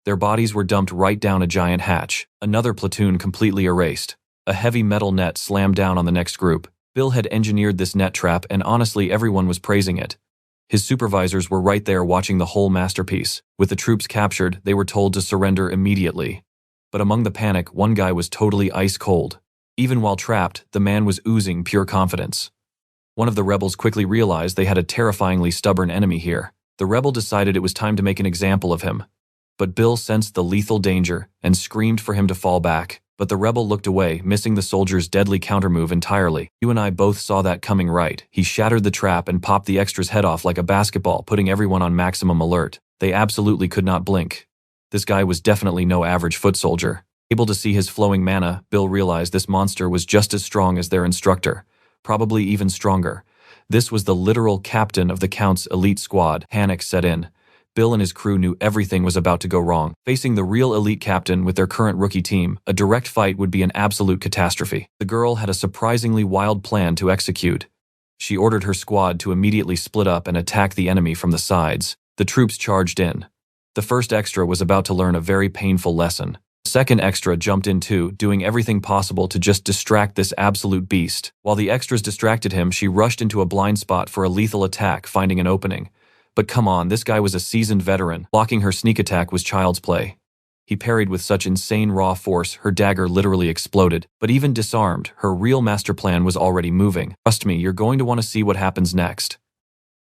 Their bodies were dumped right down a giant hatch. Another platoon completely erased. A heavy metal net slammed down on the next group. Bill had engineered this net trap, and honestly everyone was praising it. His supervisors were right there watching the whole masterpiece. With the troops captured, they were told to surrender immediately. But among the panic, one guy was totally ice cold. Even while trapped, the man was oozing pure confidence. One of the rebels quickly realized they had a terrifyingly stubborn enemy here. The rebel decided it was time to make an example of him. But Bill sensed the lethal danger and screamed for him to fall back. But the rebel looked away, missing the soldier's deadly countermove entirely. You and I both saw that coming right. He shattered the trap and popped the extra's head off like a basketball, putting everyone on maximum alert. They absolutely could not blink. This guy was definitely no average foot soldier. Able to see his flowing mana, Bill realized this monster was just as strong as their instructor, probably even stronger. This was the literal captain of the Count's elite squad. Panic set in. Bill and his crew knew everything was about to go wrong. Facing the real elite captain with their current rookie team, a direct fight would be an absolute catastrophe. The girl had a surprisingly wild plan to execute. She ordered her squad to immediately split up and attack the enemy from the sides. The troops charged in. The first extra was about to learn a very painful lesson. The second extra jumped in too, doing everything possible to just distract this absolute beast. While the extras distracted him, she rushed into a blind spot for a lethal attack, finding an opening. But come on, this guy was a seasoned veteran. Blocking her sneak attack was child's play. He parried with such insane raw force, her dagger literally exploded. But even disarmed, her real master plan was already moving. Trust me, you're going to want to see what happens next.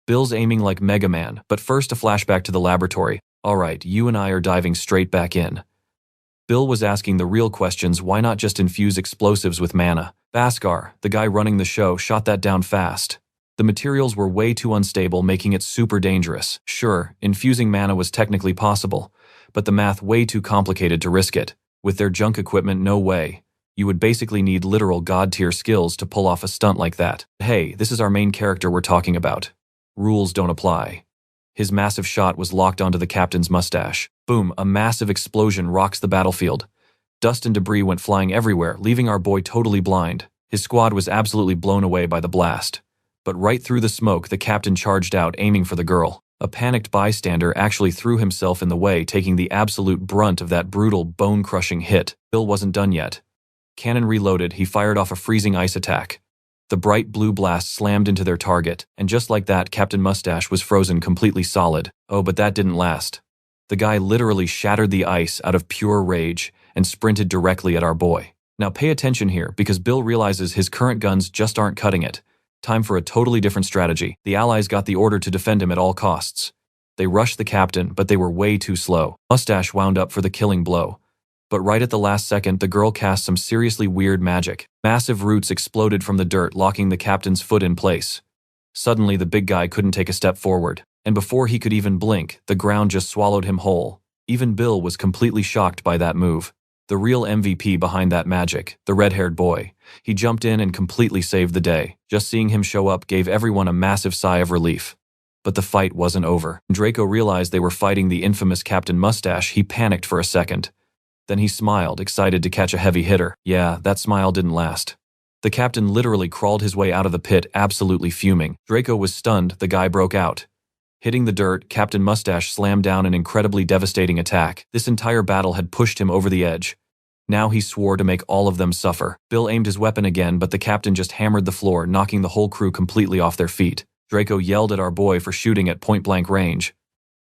Bill's aiming like Mega Man, but first a flashback to the laboratory. Alright, you and I are diving straight back in. Bill was asking the real questions. Why not just infuse explosives with mana? Bhaskar, the guy running the show, shot that down fast. The materials were way too unstable, making it super dangerous. Sure, infusing mana was technically possible, but the math way too complicated to risk it. With their junk equipment, no way. You would basically need literal god-tier skills to pull off a stunt like that. Hey, this is our main character we're talking about. Rules don't apply. His massive shot was locked onto the captain's mustache. Boom, a massive explosion rocks the battlefield. Dust and debris went flying everywhere, leaving our boy totally blind. His squad was absolutely blown away by the blast. But right through the smoke, the captain charged out, aiming for the girl. A panicked bystander actually threw himself in the way, taking the absolute brunt of that brutal, bone-crushing hit. Bill wasn't done yet. Cannon reloaded, he fired off a freezing ice attack. The bright blue blast slammed into their target, and just like that, Captain Mustache was frozen completely solid. Oh, but that didn't last. The guy literally shattered the ice out of pure rage and sprinted directly at our boy. Now pay attention here, because Bill realizes his current guns just aren't cutting it. Time for a totally different strategy. The allies got the order to defend him at all costs. They rushed the captain, but they were way too slow. Mustache wound up for the killing blow. But right at the last second, the girl cast some seriously weird magic. Massive roots exploded from the dirt, locking the captain's foot in place. Suddenly, the big guy couldn't take a step forward. And before he could even blink, the ground just swallowed him whole. Even Bill was completely shocked by that move. The real MVP behind that magic, the red-haired boy. He jumped in and completely saved the day. Just seeing him show up gave everyone a massive sigh of relief. But the fight wasn't over. When Draco realized they were fighting the infamous Captain Mustache, he panicked for a second. Then he smiled, excited to catch a heavy hitter. Yeah, that smile didn't last. The captain literally crawled his way out of the pit, absolutely fuming. Draco was stunned, the guy broke out. Hitting the dirt, Captain Mustache slammed down an incredibly devastating attack. This entire battle had pushed him over the edge. Now he swore to make all of them suffer. Bill aimed his weapon again, but the captain just hammered the floor, knocking the whole crew completely off their feet. Draco yelled at our boy for shooting at point-blank range.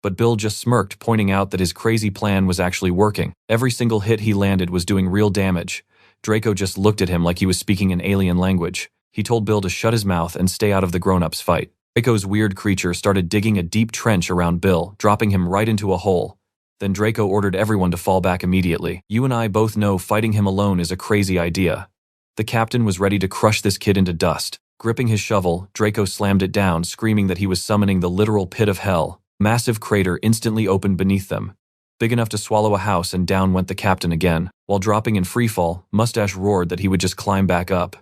But Bill just smirked, pointing out that his crazy plan was actually working. Every single hit he landed was doing real damage. Draco just looked at him like he was speaking an alien language. He told Bill to shut his mouth and stay out of the grown-ups' fight. Draco's weird creature started digging a deep trench around Bill, dropping him right into a hole. Then Draco ordered everyone to fall back immediately. You and I both know fighting him alone is a crazy idea. The captain was ready to crush this kid into dust. Gripping his shovel, Draco slammed it down, screaming that he was summoning the literal pit of hell. Massive crater instantly opened beneath them, big enough to swallow a house, and down went the captain again. While dropping in freefall, Mustache roared that he would just climb back up.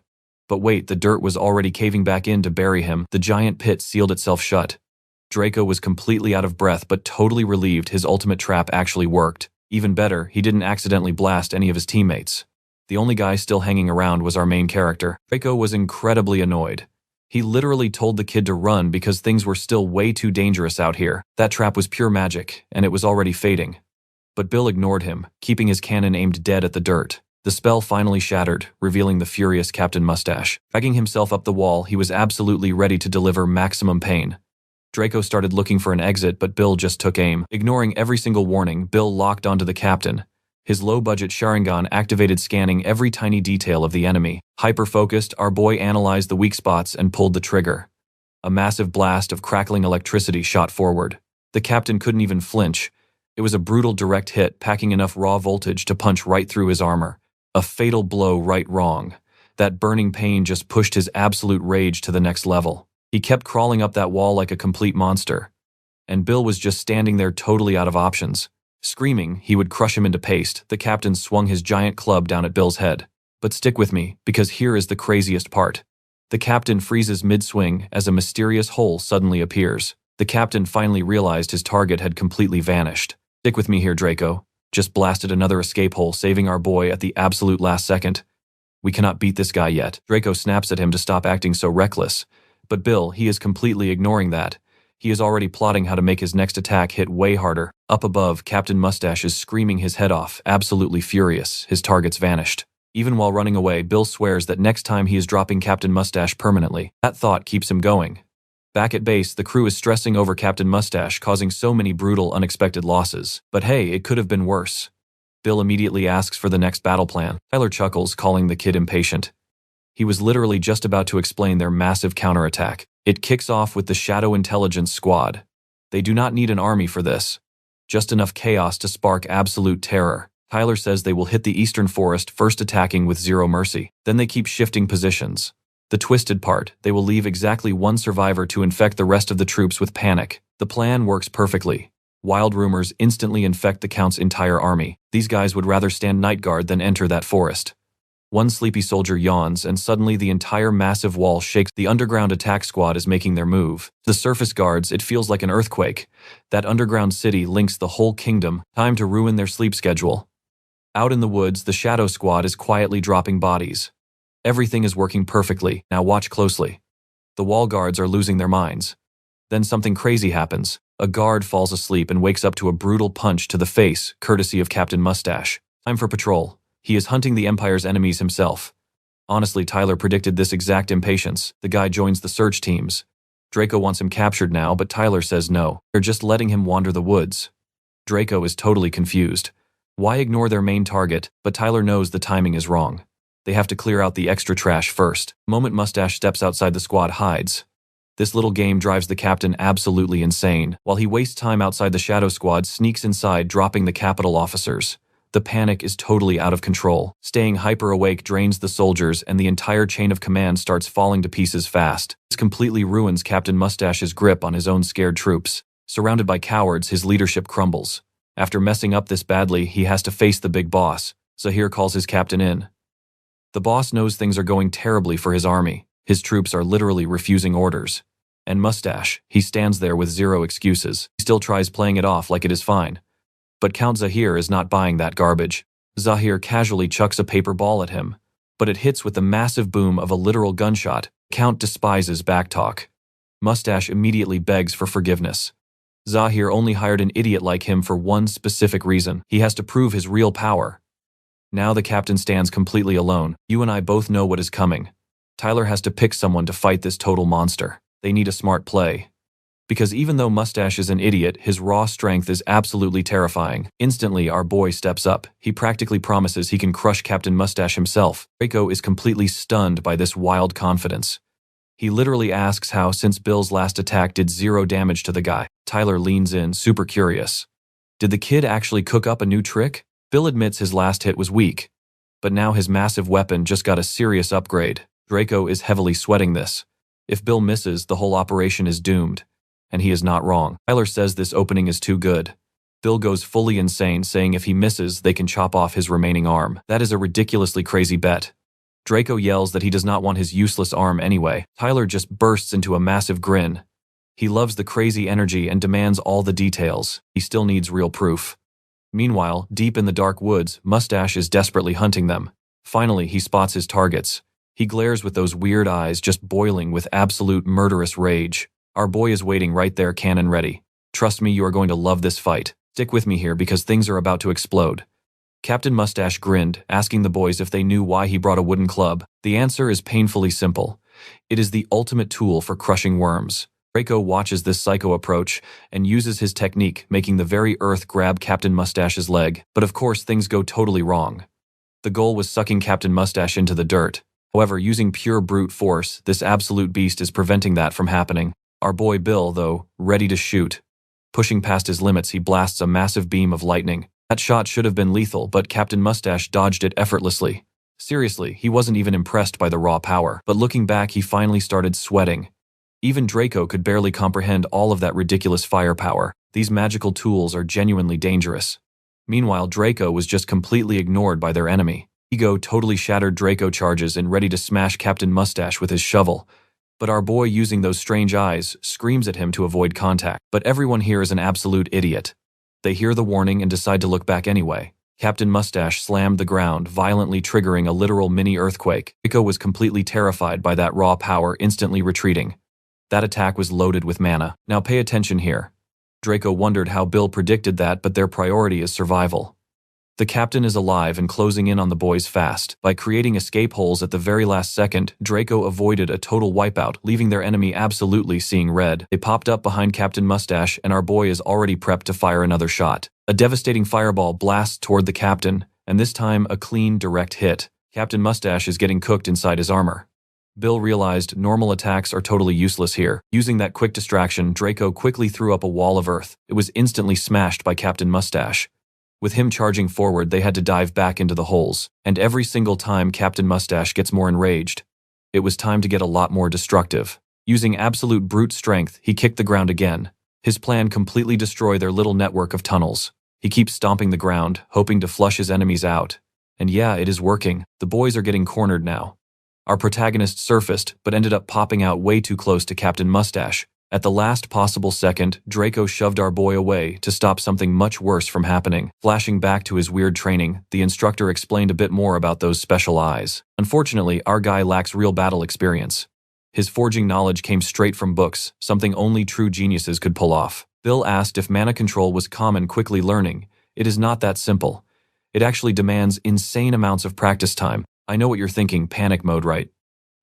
But wait, the dirt was already caving back in to bury him. The giant pit sealed itself shut. Draco was completely out of breath, but totally relieved his ultimate trap actually worked. Even better, he didn't accidentally blast any of his teammates. The only guy still hanging around was our main character. Draco was incredibly annoyed. He literally told the kid to run because things were still way too dangerous out here. That trap was pure magic, and it was already fading. But Bill ignored him, keeping his cannon aimed dead at the dirt. The spell finally shattered, revealing the furious Captain Mustache. Dragging himself up the wall, he was absolutely ready to deliver maximum pain. Draco started looking for an exit, but Bill just took aim. Ignoring every single warning, Bill locked onto the captain. His low-budget Sharingan activated, scanning every tiny detail of the enemy. Hyper-focused, our boy analyzed the weak spots and pulled the trigger. A massive blast of crackling electricity shot forward. The captain couldn't even flinch. It was a brutal direct hit, packing enough raw voltage to punch right through his armor. A fatal blow right wrong. That burning pain just pushed his absolute rage to the next level. He kept crawling up that wall like a complete monster. And Bill was just standing there totally out of options. Screaming he would crush him into paste, the captain swung his giant club down at Bill's head. But stick with me, because here is the craziest part. The captain freezes mid-swing as a mysterious hole suddenly appears. The captain finally realized his target had completely vanished. Stick with me here, Draco. Just blasted another escape hole, saving our boy at the absolute last second. We cannot beat this guy yet. Draco snaps at him to stop acting so reckless. But Bill, he is completely ignoring that. He is already plotting how to make his next attack hit way harder. Up above, Captain Mustache is screaming his head off, absolutely furious. His targets vanished. Even while running away, Bill swears that next time he is dropping Captain Mustache permanently. That thought keeps him going. Back at base, the crew is stressing over Captain Mustache, causing so many brutal, unexpected losses. But hey, it could have been worse. Bill immediately asks for the next battle plan. Tyler chuckles, calling the kid impatient. He was literally just about to explain their massive counterattack. It kicks off with the Shadow Intelligence Squad. They do not need an army for this. Just enough chaos to spark absolute terror. Tyler says they will hit the eastern forest, first attacking with zero mercy. Then they keep shifting positions. The twisted part, they will leave exactly one survivor to infect the rest of the troops with panic. The plan works perfectly. Wild rumors instantly infect the Count's entire army. These guys would rather stand night guard than enter that forest. One sleepy soldier yawns, and suddenly the entire massive wall shakes. The underground attack squad is making their move. The surface guards, it feels like an earthquake. That underground city links the whole kingdom. Time to ruin their sleep schedule. Out in the woods, the Shadow Squad is quietly dropping bodies. Everything is working perfectly. Now watch closely. The wall guards are losing their minds. Then something crazy happens. A guard falls asleep and wakes up to a brutal punch to the face, courtesy of Captain Mustache. Time for patrol. He is hunting the Empire's enemies himself. Honestly, Tyler predicted this exact impatience. The guy joins the search teams. Draco wants him captured now, but Tyler says no. They're just letting him wander the woods. Draco is totally confused. Why ignore their main target? But Tyler knows the timing is wrong. They have to clear out the extra trash first. The moment Mustache steps outside, the squad hides. This little game drives the captain absolutely insane. While he wastes time outside, the Shadow Squad sneaks inside, dropping the capital officers. The panic is totally out of control. Staying hyper-awake drains the soldiers, and the entire chain of command starts falling to pieces fast. This completely ruins Captain Mustache's grip on his own scared troops. Surrounded by cowards, his leadership crumbles. After messing up this badly, he has to face the big boss. Zahir calls his captain in. The boss knows things are going terribly for his army. His troops are literally refusing orders. And Mustache, he stands there with zero excuses. He still tries playing it off like it is fine. But Count Zahir is not buying that garbage. Zahir casually chucks a paper ball at him, but it hits with the massive boom of a literal gunshot. Count despises backtalk. Mustache immediately begs for forgiveness. Zahir only hired an idiot like him for one specific reason. He has to prove his real power. Now the captain stands completely alone. You and I both know what is coming. Tyler has to pick someone to fight this total monster. They need a smart play. Because even though Mustache is an idiot, his raw strength is absolutely terrifying. Instantly, our boy steps up. He practically promises he can crush Captain Mustache himself. Draco is completely stunned by this wild confidence. He literally asks how, since Bill's last attack did zero damage to the guy. Tyler leans in, super curious. Did the kid actually cook up a new trick? Bill admits his last hit was weak, but now his massive weapon just got a serious upgrade. Draco is heavily sweating this. If Bill misses, the whole operation is doomed. And he is not wrong. Tyler says this opening is too good. Bill goes fully insane, saying if he misses, they can chop off his remaining arm. That is a ridiculously crazy bet. Draco yells that he does not want his useless arm anyway. Tyler just bursts into a massive grin. He loves the crazy energy and demands all the details. He still needs real proof. Meanwhile, deep in the dark woods, Mustache is desperately hunting them. Finally, he spots his targets. He glares with those weird eyes just boiling with absolute murderous rage. Our boy is waiting right there, cannon ready. Trust me, you are going to love this fight. Stick with me here because things are about to explode. Captain Mustache grinned, asking the boys if they knew why he brought a wooden club. The answer is painfully simple. It is the ultimate tool for crushing worms. Draco watches this psycho approach and uses his technique, making the very earth grab Captain Mustache's leg. But of course, things go totally wrong. The goal was sucking Captain Mustache into the dirt. However, using pure brute force, this absolute beast is preventing that from happening. Our boy Bill, though, ready to shoot. Pushing past his limits, he blasts a massive beam of lightning. That shot should have been lethal, but Captain Mustache dodged it effortlessly. Seriously, he wasn't even impressed by the raw power, but looking back he finally started sweating. Even Draco could barely comprehend all of that ridiculous firepower. These magical tools are genuinely dangerous. Meanwhile, Draco was just completely ignored by their enemy. Ego totally shattered. Draco charges and ready to smash Captain Mustache with his shovel. But our boy, using those strange eyes, screams at him to avoid contact. But everyone here is an absolute idiot. They hear the warning and decide to look back anyway. Captain Mustache slammed the ground, violently triggering a literal mini-earthquake. Draco was completely terrified by that raw power, instantly retreating. That attack was loaded with mana. Now pay attention here. Draco wondered how Bill predicted that, but their priority is survival. The captain is alive and closing in on the boys fast. By creating escape holes at the very last second, Draco avoided a total wipeout, leaving their enemy absolutely seeing red. They popped up behind Captain Mustache, and our boy is already prepped to fire another shot. A devastating fireball blasts toward the captain, and this time a clean, direct hit. Captain Mustache is getting cooked inside his armor. Bill realized normal attacks are totally useless here. Using that quick distraction, Draco quickly threw up a wall of earth. It was instantly smashed by Captain Mustache. With him charging forward, they had to dive back into the holes. And every single time, Captain Mustache gets more enraged. It was time to get a lot more destructive. Using absolute brute strength, he kicked the ground again. His plan completely destroyed their little network of tunnels. He keeps stomping the ground, hoping to flush his enemies out. And yeah, it is working. The boys are getting cornered now. Our protagonist surfaced, but ended up popping out way too close to Captain Mustache. At the last possible second, Draco shoved our boy away to stop something much worse from happening. Flashing back to his weird training, the instructor explained a bit more about those special eyes. Unfortunately, our guy lacks real battle experience. His forging knowledge came straight from books, something only true geniuses could pull off. Bill asked if mana control was common. Quickly learning. It is not that simple. It actually demands insane amounts of practice time. I know what you're thinking, panic mode, right?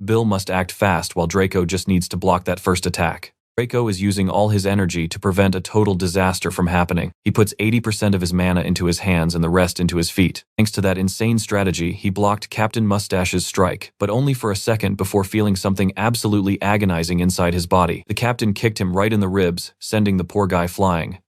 Bill must act fast while Draco just needs to block that first attack. Draco is using all his energy to prevent a total disaster from happening. He puts 80% of his mana into his hands and the rest into his feet. Thanks to that insane strategy, he blocked Captain Mustache's strike, but only for a second before feeling something absolutely agonizing inside his body. The captain kicked him right in the ribs, sending the poor guy flying.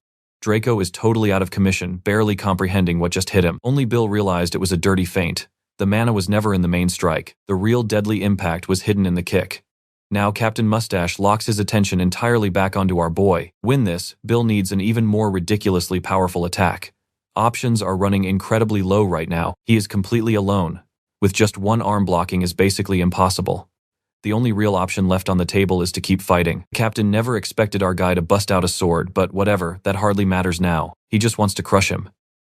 Draco is totally out of commission, barely comprehending what just hit him. Only Bill realized it was a dirty feint. The mana was never in the main strike. The real deadly impact was hidden in the kick. Now Captain Mustache locks his attention entirely back onto our boy. Win this, Bill needs an even more ridiculously powerful attack. Options are running incredibly low right now. He is completely alone. With just one arm, blocking is basically impossible. The only real option left on the table is to keep fighting. The captain never expected our guy to bust out a sword, but whatever, that hardly matters now. He just wants to crush him.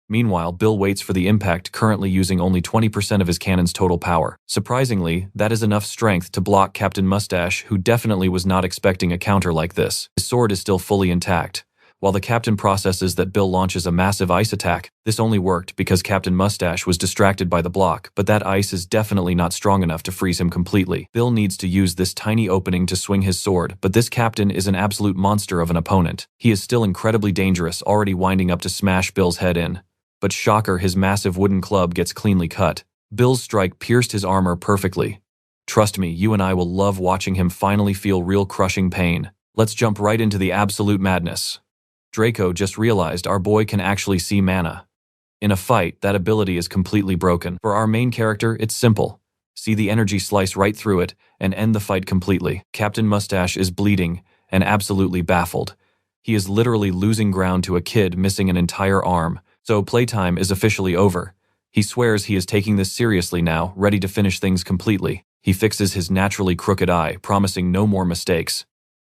Meanwhile, Bill waits for the impact, currently using only 20% of his cannon's total power. Surprisingly, that is enough strength to block Captain Mustache, who definitely was not expecting a counter like this. His sword is still fully intact. While the captain processes that Bill launches a massive ice attack, this only worked because Captain Mustache was distracted by the block, but that ice is definitely not strong enough to freeze him completely. Bill needs to use this tiny opening to swing his sword, but this captain is an absolute monster of an opponent. He is still incredibly dangerous, already winding up to smash Bill's head in. But shocker, his massive wooden club gets cleanly cut. Bill's strike pierced his armor perfectly. Trust me, you and I will love watching him finally feel real crushing pain. Let's jump right into the absolute madness. Draco just realized our boy can actually see mana. In a fight, that ability is completely broken. For our main character, it's simple. See the energy slice right through it and end the fight completely. Captain Mustache is bleeding and absolutely baffled. He is literally losing ground to a kid missing an entire arm. So playtime is officially over. He swears he is taking this seriously now, ready to finish things completely. He fixes his naturally crooked eye, promising no more mistakes.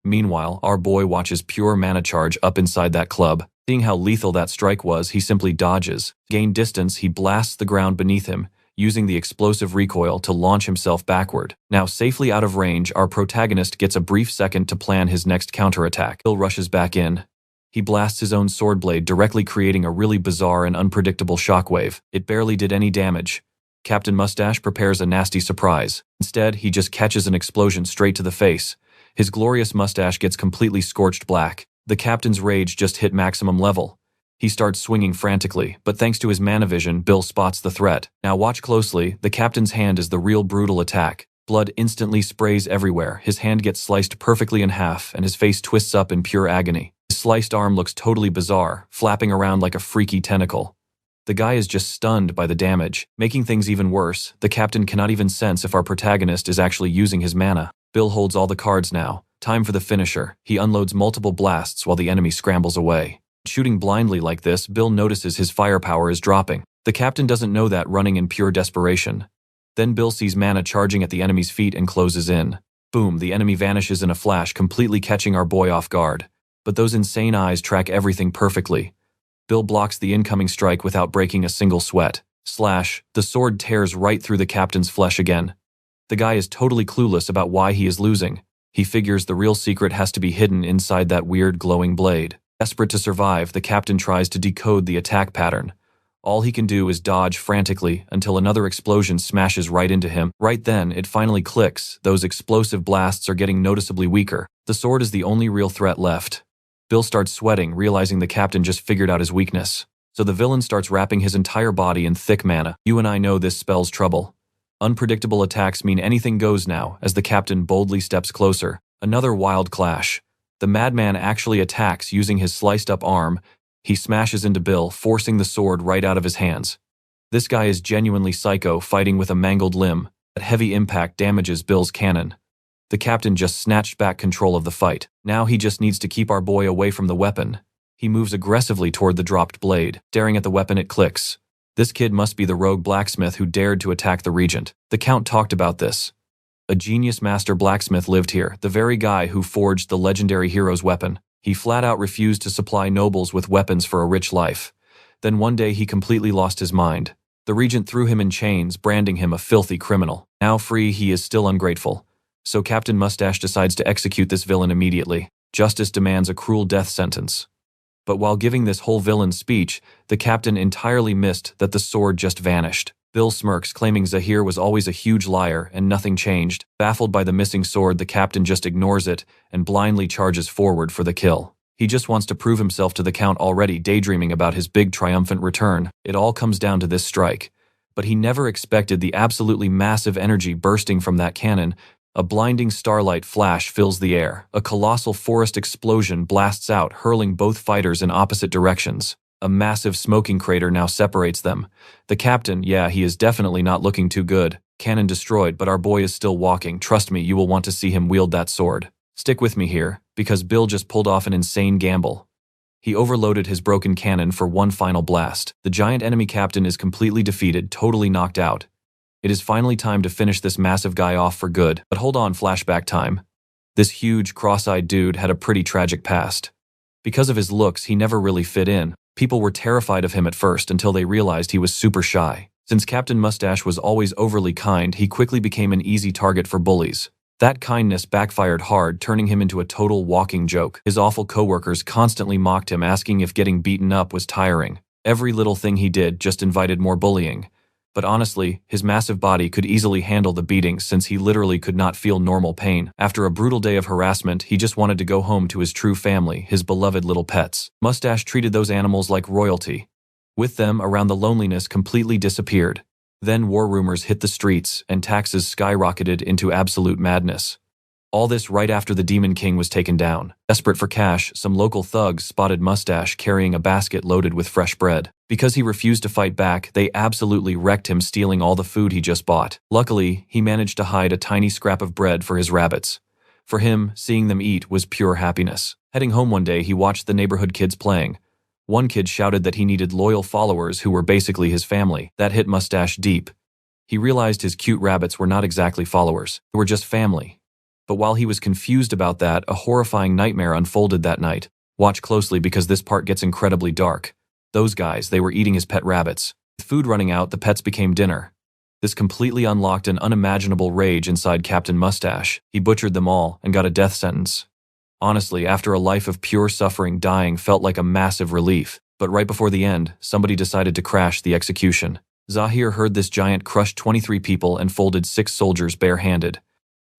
Meanwhile, our boy watches pure mana charge up inside that club. Seeing how lethal that strike was, he simply dodges. Gain distance, he blasts the ground beneath him, using the explosive recoil to launch himself backward. Now safely out of range, our protagonist gets a brief second to plan his next counterattack. Bill rushes back in. He blasts his own sword blade, directly creating a really bizarre and unpredictable shockwave. It barely did any damage. Captain Mustache prepares a nasty surprise. Instead, he just catches an explosion straight to the face. His glorious mustache gets completely scorched black. The captain's rage just hit maximum level. He starts swinging frantically, but thanks to his mana vision, Bill spots the threat. Now watch closely, the captain's hand is the real brutal attack. Blood instantly sprays everywhere, his hand gets sliced perfectly in half, and his face twists up in pure agony. His sliced arm looks totally bizarre, flapping around like a freaky tentacle. The guy is just stunned by the damage. Making things even worse, the captain cannot even sense if our protagonist is actually using his mana. Bill holds all the cards now. Time for the finisher. He unloads multiple blasts while the enemy scrambles away. Shooting blindly like this, Bill notices his firepower is dropping. The captain doesn't know that, running in pure desperation. Then Bill sees mana charging at the enemy's feet and closes in. Boom, the enemy vanishes in a flash, completely catching our boy off guard. But those insane eyes track everything perfectly. Bill blocks the incoming strike without breaking a single sweat. Slash, the sword tears right through the captain's flesh again. The guy is totally clueless about why he is losing. He figures the real secret has to be hidden inside that weird glowing blade. Desperate to survive, the captain tries to decode the attack pattern. All he can do is dodge frantically until another explosion smashes right into him. Right then, it finally clicks. Those explosive blasts are getting noticeably weaker. The sword is the only real threat left. Bill starts sweating, realizing the captain just figured out his weakness. So the villain starts wrapping his entire body in thick mana. You and I know this spells trouble. Unpredictable attacks mean anything goes now, as the captain boldly steps closer. Another wild clash. The madman actually attacks using his sliced-up arm. He smashes into Bill, forcing the sword right out of his hands. This guy is genuinely psycho, fighting with a mangled limb. That heavy impact damages Bill's cannon. The captain just snatched back control of the fight. Now he just needs to keep our boy away from the weapon. He moves aggressively toward the dropped blade. Staring at the weapon, it clicks. This kid must be the rogue blacksmith who dared to attack the regent. The count talked about this. A genius master blacksmith lived here, the very guy who forged the legendary hero's weapon. He flat out refused to supply nobles with weapons for a rich life. Then one day he completely lost his mind. The regent threw him in chains, branding him a filthy criminal. Now free, he is still ungrateful. So Captain Mustache decides to execute this villain immediately. Justice demands a cruel death sentence. But while giving this whole villain speech, the captain entirely missed that the sword just vanished. Bill smirks, claiming Zahir was always a huge liar and nothing changed. Baffled by the missing sword, the captain just ignores it and blindly charges forward for the kill. He just wants to prove himself to the count, already daydreaming about his big triumphant return. It all comes down to this strike. But he never expected the absolutely massive energy bursting from that cannon. A blinding starlight flash fills the air. A colossal forest explosion blasts out, hurling both fighters in opposite directions. A massive smoking crater now separates them. The captain, yeah, he is definitely not looking too good. Cannon destroyed, but our boy is still walking. Trust me, you will want to see him wield that sword. Stick with me here, because Bill just pulled off an insane gamble. He overloaded his broken cannon for one final blast. The giant enemy captain is completely defeated, totally knocked out. It is finally time to finish this massive guy off for good. But hold on, flashback time. This huge, cross-eyed dude had a pretty tragic past. Because of his looks, he never really fit in. People were terrified of him at first until they realized he was super shy. Since Captain Mustache was always overly kind, he quickly became an easy target for bullies. That kindness backfired hard, turning him into a total walking joke. His awful coworkers constantly mocked him, asking if getting beaten up was tiring. Every little thing he did just invited more bullying. But honestly, his massive body could easily handle the beatings since he literally could not feel normal pain. After a brutal day of harassment, he just wanted to go home to his true family, his beloved little pets. Mustache treated those animals like royalty. With them around, the loneliness completely disappeared. Then war rumors hit the streets, and taxes skyrocketed into absolute madness. All this right after the Demon King was taken down. Desperate for cash, some local thugs spotted Mustache carrying a basket loaded with fresh bread. Because he refused to fight back, they absolutely wrecked him, stealing all the food he just bought. Luckily, he managed to hide a tiny scrap of bread for his rabbits. For him, seeing them eat was pure happiness. Heading home one day, he watched the neighborhood kids playing. One kid shouted that he needed loyal followers who were basically his family. That hit Mustache deep. He realized his cute rabbits were not exactly followers. They were just family. But while he was confused about that, a horrifying nightmare unfolded that night. Watch closely because this part gets incredibly dark. Those guys, they were eating his pet rabbits. With food running out, the pets became dinner. This completely unlocked an unimaginable rage inside Captain Mustache. He butchered them all and got a death sentence. Honestly, after a life of pure suffering, dying felt like a massive relief. But right before the end, somebody decided to crash the execution. Zahir heard this giant crush 23 people and folded 6 soldiers barehanded.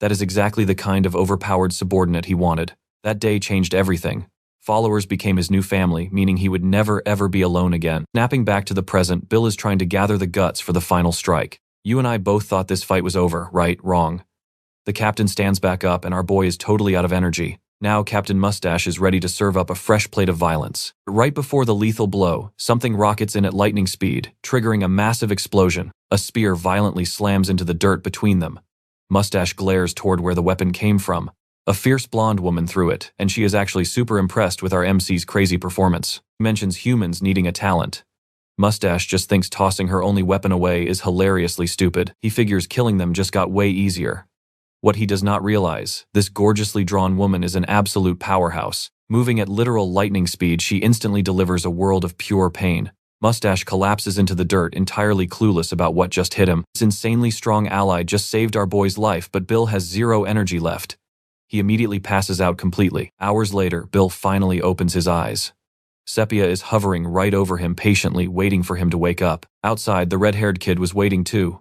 That is exactly the kind of overpowered subordinate he wanted. That day changed everything. Followers became his new family, meaning he would never ever be alone again. Snapping back to the present, Bill is trying to gather the guts for the final strike. You and I both thought this fight was over, right? Wrong. The captain stands back up and our boy is totally out of energy. Now Captain Mustache is ready to serve up a fresh plate of violence. Right before the lethal blow, something rockets in at lightning speed, triggering a massive explosion. A spear violently slams into the dirt between them. Mustache glares toward where the weapon came from. A fierce blonde woman threw it, and she is actually super impressed with our MC's crazy performance. He mentions humans needing a talent. Mustache just thinks tossing her only weapon away is hilariously stupid. He figures killing them just got way easier. What he does not realize, this gorgeously drawn woman is an absolute powerhouse. Moving at literal lightning speed, she instantly delivers a world of pure pain. Mustache collapses into the dirt, entirely clueless about what just hit him. This insanely strong ally just saved our boy's life, but Bill has zero energy left. He immediately passes out completely. Hours later, Bill finally opens his eyes. Sepia is hovering right over him, patiently waiting for him to wake up. Outside, the red-haired kid was waiting too.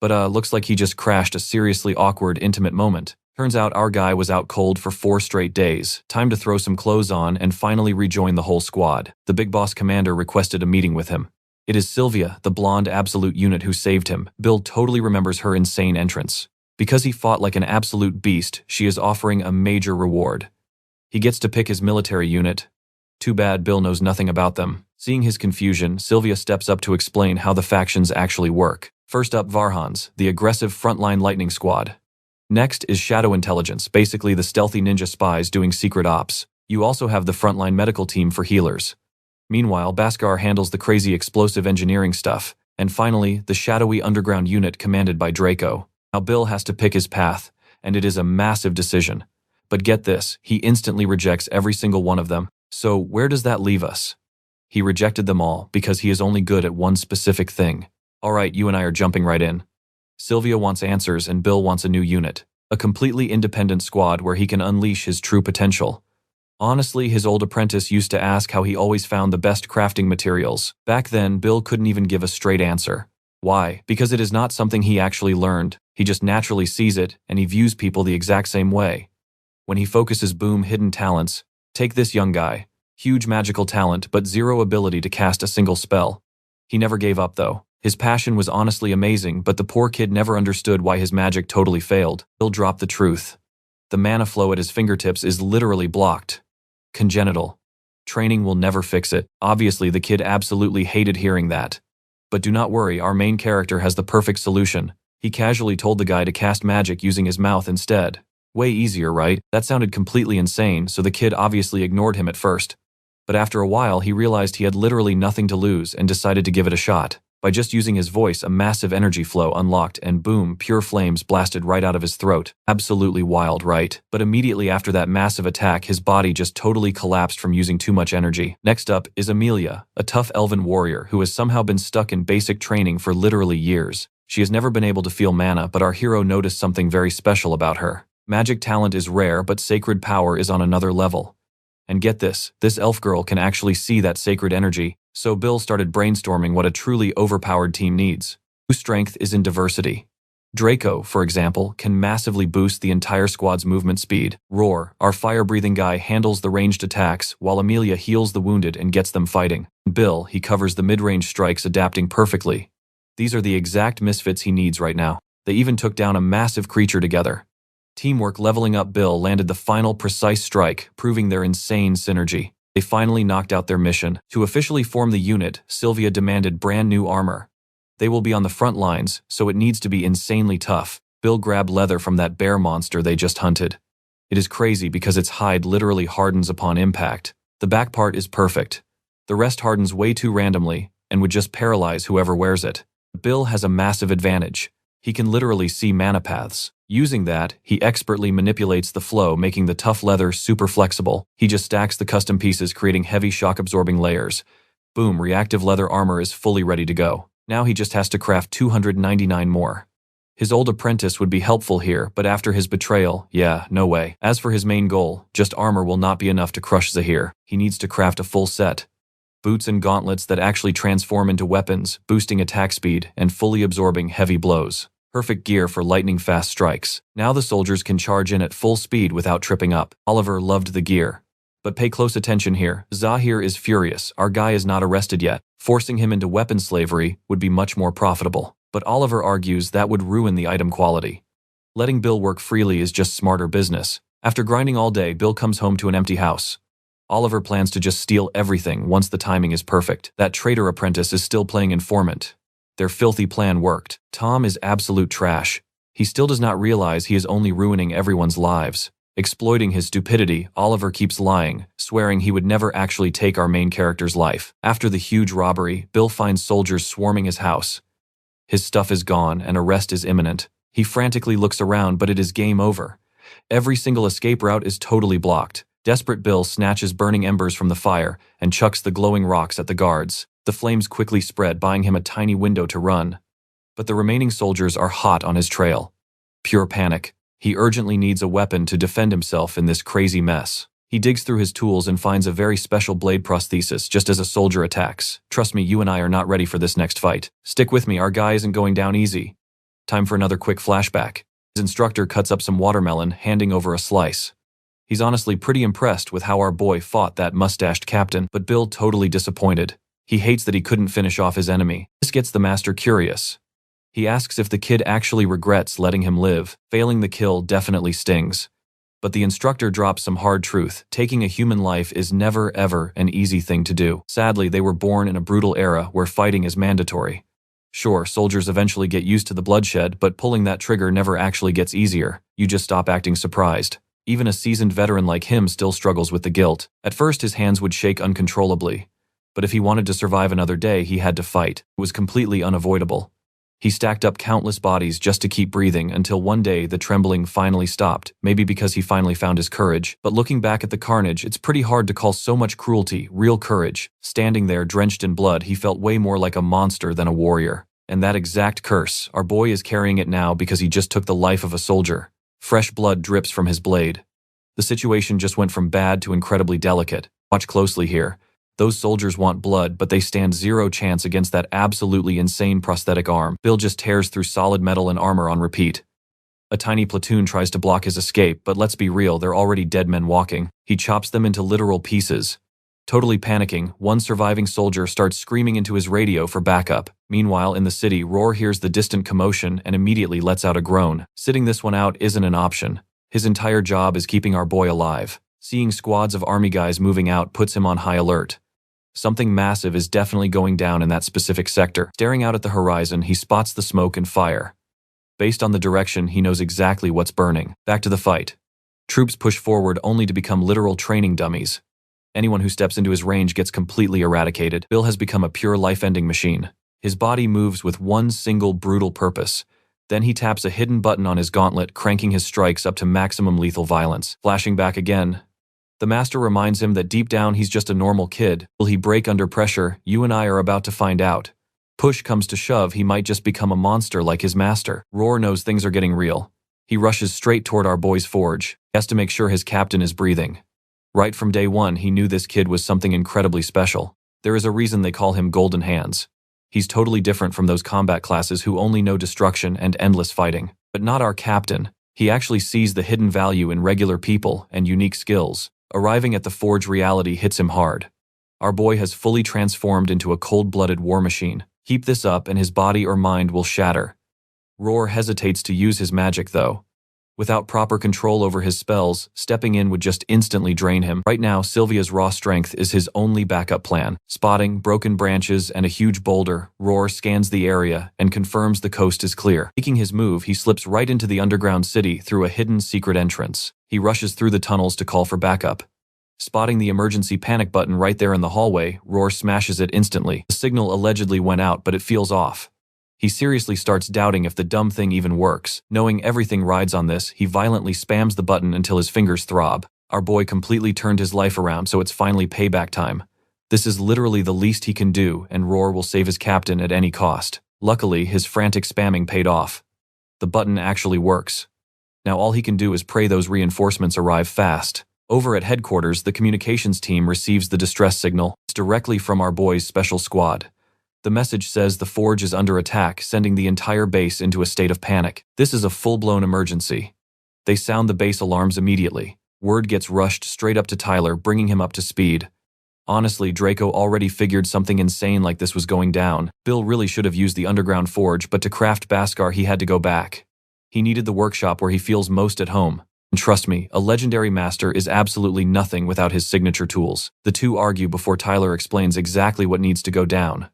But looks like he just crashed a seriously awkward, intimate moment. Turns out our guy was out cold for 4 straight days. Time to throw some clothes on and finally rejoin the whole squad. The big boss commander requested a meeting with him. It is Sylvia, the blonde absolute unit who saved him. Bill totally remembers her insane entrance. Because he fought like an absolute beast, she is offering a major reward. He gets to pick his military unit. Too bad Bill knows nothing about them. Seeing his confusion, Sylvia steps up to explain how the factions actually work. First up, Varhans, the aggressive frontline lightning squad. Next is Shadow Intelligence, basically the stealthy ninja spies doing secret ops. You also have the frontline medical team for healers. Meanwhile, Bhaskar handles the crazy explosive engineering stuff. And finally, the shadowy underground unit commanded by Draco. Now Bill has to pick his path, and it is a massive decision. But get this, he instantly rejects every single one of them. So where does that leave us? He rejected them all because he is only good at one specific thing. Alright, you and I are jumping right in. Sylvia wants answers and Bill wants a new unit. A completely independent squad where he can unleash his true potential. Honestly, his old apprentice used to ask how he always found the best crafting materials. Back then, Bill couldn't even give a straight answer. Why? Because it is not something he actually learned. He just naturally sees it, and he views people the exact same way. When he focuses boom hidden talents, take this young guy. Huge magical talent, but zero ability to cast a single spell. He never gave up though. His passion was honestly amazing, but the poor kid never understood why his magic totally failed. Bill dropped the truth. The mana flow at his fingertips is literally blocked. Congenital. Training will never fix it. Obviously, the kid absolutely hated hearing that. But do not worry, our main character has the perfect solution. He casually told the guy to cast magic using his mouth instead. Way easier, right? That sounded completely insane, so the kid obviously ignored him at first. But after a while, he realized he had literally nothing to lose and decided to give it a shot. By just using his voice, a massive energy flow unlocked and boom, pure flames blasted right out of his throat. Absolutely wild, right? But immediately after that massive attack, his body just totally collapsed from using too much energy. Next up is Amelia, a tough elven warrior who has somehow been stuck in basic training for literally years. She has never been able to feel mana, but our hero noticed something very special about her. Magic talent is rare, but sacred power is on another level. And get this elf girl can actually see that sacred energy. So Bill started brainstorming what a truly overpowered team needs. Whose strength is in diversity. Draco, for example, can massively boost the entire squad's movement speed. Roar, our fire-breathing guy, handles the ranged attacks, while Amelia heals the wounded and gets them fighting. Bill, he covers the mid-range strikes, adapting perfectly. These are the exact misfits he needs right now. They even took down a massive creature together. Teamwork leveling up. Bill landed the final precise strike, proving their insane synergy. They finally knocked out their mission. To officially form the unit, Sylvia demanded brand new armor. They will be on the front lines, so it needs to be insanely tough. Bill grabbed leather from that bear monster they just hunted. It is crazy because its hide literally hardens upon impact. The back part is perfect. The rest hardens way too randomly and would just paralyze whoever wears it. Bill has a massive advantage. He can literally see mana paths. Using that, he expertly manipulates the flow, making the tough leather super flexible. He just stacks the custom pieces, creating heavy shock-absorbing layers. Boom, reactive leather armor is fully ready to go. Now he just has to craft 299 more. His old apprentice would be helpful here, but after his betrayal, yeah, no way. As for his main goal, just armor will not be enough to crush Zahir. He needs to craft a full set. Boots and gauntlets that actually transform into weapons, boosting attack speed and fully absorbing heavy blows. Perfect gear for lightning-fast strikes. Now the soldiers can charge in at full speed without tripping up. Oliver loved the gear. But pay close attention here. Zahir is furious. Our guy is not arrested yet. Forcing him into weapon slavery would be much more profitable. But Oliver argues that would ruin the item quality. Letting Bill work freely is just smarter business. After grinding all day, Bill comes home to an empty house. Oliver plans to just steal everything once the timing is perfect. That traitor apprentice is still playing informant. Their filthy plan worked. Tom is absolute trash. He still does not realize he is only ruining everyone's lives. Exploiting his stupidity, Oliver keeps lying, swearing he would never actually take our main character's life. After the huge robbery, Bill finds soldiers swarming his house. His stuff is gone and arrest is imminent. He frantically looks around, but it is game over. Every single escape route is totally blocked. Desperate Bill snatches burning embers from the fire and chucks the glowing rocks at the guards. The flames quickly spread, buying him a tiny window to run. But the remaining soldiers are hot on his trail. Pure panic. He urgently needs a weapon to defend himself in this crazy mess. He digs through his tools and finds a very special blade prosthesis just as a soldier attacks. Trust me, you and I are not ready for this next fight. Stick with me, our guy isn't going down easy. Time for another quick flashback. His instructor cuts up some watermelon, handing over a slice. He's honestly pretty impressed with how our boy fought that mustached captain, but Bill totally disappointed. He hates that he couldn't finish off his enemy. This gets the master curious. He asks if the kid actually regrets letting him live. Failing the kill definitely stings. But the instructor drops some hard truth. Taking a human life is never ever an easy thing to do. Sadly, they were born in a brutal era where fighting is mandatory. Sure, soldiers eventually get used to the bloodshed, but pulling that trigger never actually gets easier. You just stop acting surprised. Even a seasoned veteran like him still struggles with the guilt. At first, his hands would shake uncontrollably. But if he wanted to survive another day, he had to fight. It was completely unavoidable. He stacked up countless bodies just to keep breathing until one day the trembling finally stopped, maybe because he finally found his courage. But looking back at the carnage, it's pretty hard to call so much cruelty real courage. Standing there drenched in blood, he felt way more like a monster than a warrior. And that exact curse, our boy is carrying it now because he just took the life of a soldier. Fresh blood drips from his blade. The situation just went from bad to incredibly delicate. Watch closely here. Those soldiers want blood, but they stand zero chance against that absolutely insane prosthetic arm. Bill just tears through solid metal and armor on repeat. A tiny platoon tries to block his escape, but let's be real, they're already dead men walking. He chops them into literal pieces. Totally panicking, one surviving soldier starts screaming into his radio for backup. Meanwhile, in the city, Roar hears the distant commotion and immediately lets out a groan. Sitting this one out isn't an option. His entire job is keeping our boy alive. Seeing squads of army guys moving out puts him on high alert. Something massive is definitely going down in that specific sector. Staring out at the horizon, he spots the smoke and fire. Based on the direction, he knows exactly what's burning. Back to the fight. Troops push forward only to become literal training dummies. Anyone who steps into his range gets completely eradicated. Bill has become a pure life-ending machine. His body moves with one single brutal purpose. Then he taps a hidden button on his gauntlet, cranking his strikes up to maximum lethal violence. Flashing back again, the master reminds him that deep down he's just a normal kid. Will he break under pressure? You and I are about to find out. Push comes to shove, he might just become a monster like his master. Roar knows things are getting real. He rushes straight toward our boy's forge. He has to make sure his captain is breathing. Right from day one, he knew this kid was something incredibly special. There is a reason they call him Golden Hands. He's totally different from those combat classes who only know destruction and endless fighting. But not our captain. He actually sees the hidden value in regular people and unique skills. Arriving at the forge, reality hits him hard. Our boy has fully transformed into a cold-blooded war machine. Keep this up and his body or mind will shatter. Roar hesitates to use his magic though. Without proper control over his spells, stepping in would just instantly drain him. Right now, Sylvia's raw strength is his only backup plan. Spotting broken branches and a huge boulder, Roar scans the area and confirms the coast is clear. Making his move, he slips right into the underground city through a hidden secret entrance. He rushes through the tunnels to call for backup. Spotting the emergency panic button right there in the hallway, Roar smashes it instantly. The signal allegedly went out, but it feels off. He seriously starts doubting if the dumb thing even works. Knowing everything rides on this, he violently spams the button until his fingers throb. Our boy completely turned his life around, so it's finally payback time. This is literally the least he can do, and Roar will save his captain at any cost. Luckily, his frantic spamming paid off. The button actually works. Now all he can do is pray those reinforcements arrive fast. Over at headquarters, the communications team receives the distress signal. It's directly from our boy's special squad. The message says the forge is under attack, sending the entire base into a state of panic. This is a full-blown emergency. They sound the base alarms immediately. Word gets rushed straight up to Tyler, bringing him up to speed. Honestly, Draco already figured something insane like this was going down. Bill really should have used the underground forge, but to craft Bhaskar he had to go back. He needed the workshop where he feels most at home. And trust me, a legendary master is absolutely nothing without his signature tools. The two argue before Tyler explains exactly what needs to go down.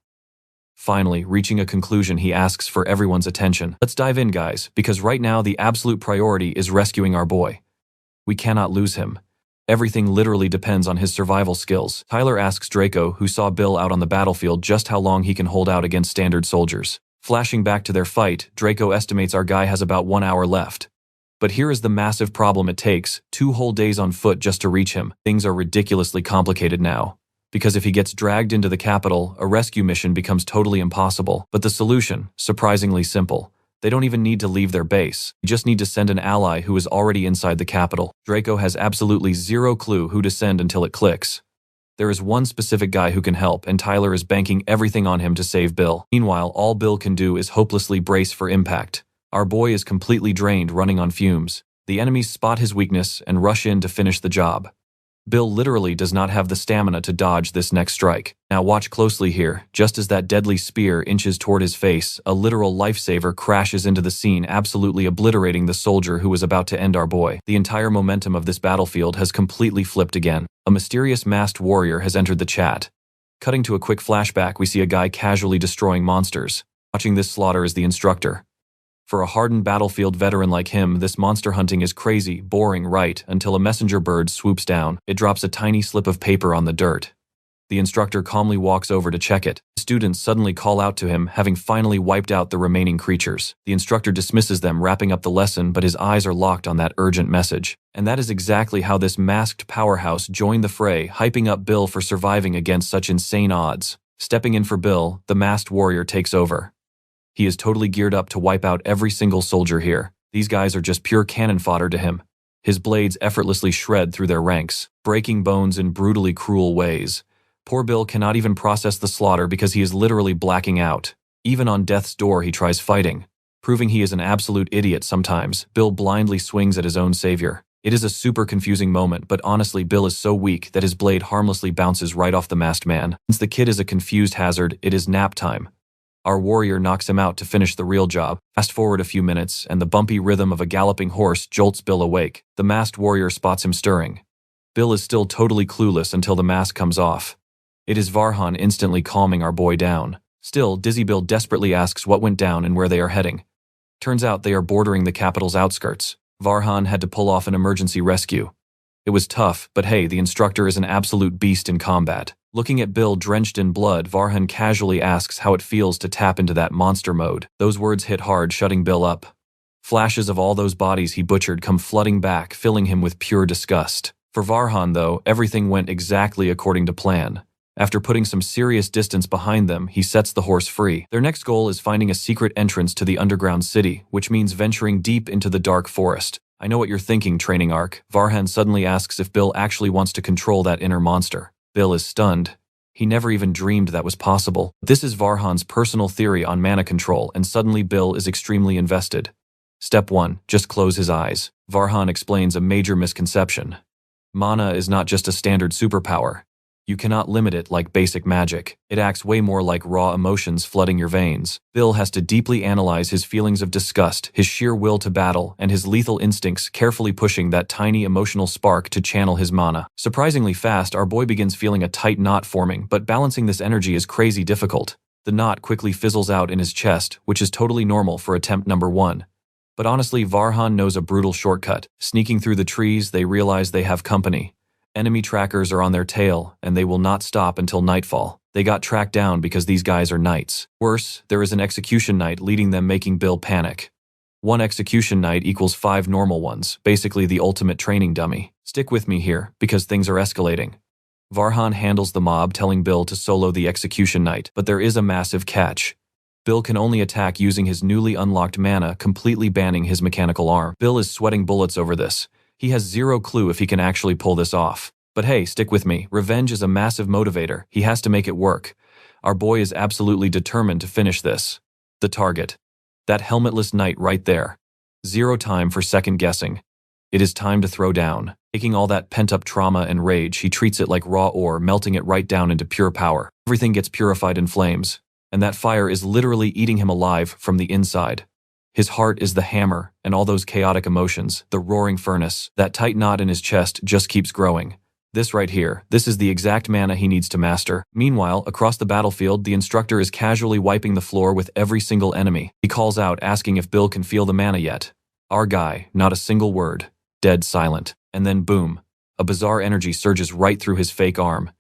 Finally, reaching a conclusion, he asks for everyone's attention. Let's dive in, guys, because right now the absolute priority is rescuing our boy. We cannot lose him. Everything literally depends on his survival skills. Tyler asks Draco, who saw Bill out on the battlefield, just how long he can hold out against standard soldiers. Flashing back to their fight, Draco estimates our guy has about 1 hour left. But here is the massive problem: it takes 2 whole days on foot just to reach him. Things are ridiculously complicated now. Because if he gets dragged into the capital, a rescue mission becomes totally impossible. But the solution, surprisingly simple. They don't even need to leave their base. They just need to send an ally who is already inside the capital. Draco has absolutely zero clue who to send until it clicks. There is one specific guy who can help, and Tyler is banking everything on him to save Bill. Meanwhile, all Bill can do is hopelessly brace for impact. Our boy is completely drained, running on fumes. The enemies spot his weakness and rush in to finish the job. Bill literally does not have the stamina to dodge this next strike. Now watch closely here. Just as that deadly spear inches toward his face, a literal lifesaver crashes into the scene, absolutely obliterating the soldier who was about to end our boy. The entire momentum of this battlefield has completely flipped again. A mysterious masked warrior has entered the chat. Cutting to a quick flashback, we see a guy casually destroying monsters. Watching this slaughter is the instructor. For a hardened battlefield veteran like him, this monster hunting is crazy, boring, right, until a messenger bird swoops down. It drops a tiny slip of paper on the dirt. The instructor calmly walks over to check it. Students suddenly call out to him, having finally wiped out the remaining creatures. The instructor dismisses them, wrapping up the lesson, but his eyes are locked on that urgent message. And that is exactly how this masked powerhouse joined the fray, hyping up Bill for surviving against such insane odds. Stepping in for Bill, the masked warrior takes over. He is totally geared up to wipe out every single soldier here. These guys are just pure cannon fodder to him. His blades effortlessly shred through their ranks, breaking bones in brutally cruel ways. Poor Bill cannot even process the slaughter because he is literally blacking out. Even on death's door he tries fighting. Proving he is an absolute idiot sometimes, Bill blindly swings at his own savior. It is a super confusing moment, but honestly Bill is so weak that his blade harmlessly bounces right off the masked man. Since the kid is a confused hazard, it is nap time. Our warrior knocks him out to finish the real job. Fast forward a few minutes, and the bumpy rhythm of a galloping horse jolts Bill awake. The masked warrior spots him stirring. Bill is still totally clueless until the mask comes off. It is Varhan instantly calming our boy down. Still, dizzy Bill desperately asks what went down and where they are heading. Turns out they are bordering the capital's outskirts. Varhan had to pull off an emergency rescue. It was tough, but hey, the instructor is an absolute beast in combat. Looking at Bill drenched in blood, Varhan casually asks how it feels to tap into that monster mode. Those words hit hard, shutting Bill up. Flashes of all those bodies he butchered come flooding back, filling him with pure disgust. For Varhan, though, everything went exactly according to plan. After putting some serious distance behind them, he sets the horse free. Their next goal is finding a secret entrance to the underground city, which means venturing deep into the dark forest. I know what you're thinking, training arc. Varhan suddenly asks if Bill actually wants to control that inner monster. Bill is stunned. He never even dreamed that was possible. This is Varhan's personal theory on mana control, and suddenly Bill is extremely invested. Step 1. Just close his eyes. Varhan explains a major misconception. Mana is not just a standard superpower. You cannot limit it like basic magic. It acts way more like raw emotions flooding your veins. Bill has to deeply analyze his feelings of disgust, his sheer will to battle, and his lethal instincts, carefully pushing that tiny emotional spark to channel his mana. Surprisingly fast, our boy begins feeling a tight knot forming, but balancing this energy is crazy difficult. The knot quickly fizzles out in his chest, which is totally normal for attempt number 1. But honestly, Varhan knows a brutal shortcut. Sneaking through the trees, they realize they have company. Enemy trackers are on their tail, and they will not stop until nightfall. They got tracked down because these guys are knights. Worse, there is an execution knight leading them, making Bill panic. 1 execution knight equals 5 normal ones, basically the ultimate training dummy. Stick with me here, because things are escalating. Varhan handles the mob, telling Bill to solo the execution knight, but there is a massive catch. Bill can only attack using his newly unlocked mana, completely banning his mechanical arm. Bill is sweating bullets over this. He has zero clue if he can actually pull this off. But hey, stick with me. Revenge is a massive motivator. He has to make it work. Our boy is absolutely determined to finish this. The target. That helmetless knight right there. Zero time for second guessing. It is time to throw down. Taking all that pent-up trauma and rage, he treats it like raw ore, melting it right down into pure power. Everything gets purified in flames, and that fire is literally eating him alive from the inside. His heart is the hammer, and all those chaotic emotions, the roaring furnace, that tight knot in his chest just keeps growing. This right here, this is the exact mana he needs to master. Meanwhile, across the battlefield, the instructor is casually wiping the floor with every single enemy. He calls out, asking if Bill can feel the mana yet. Our guy, not a single word, dead silent. And then boom, a bizarre energy surges right through his fake arm.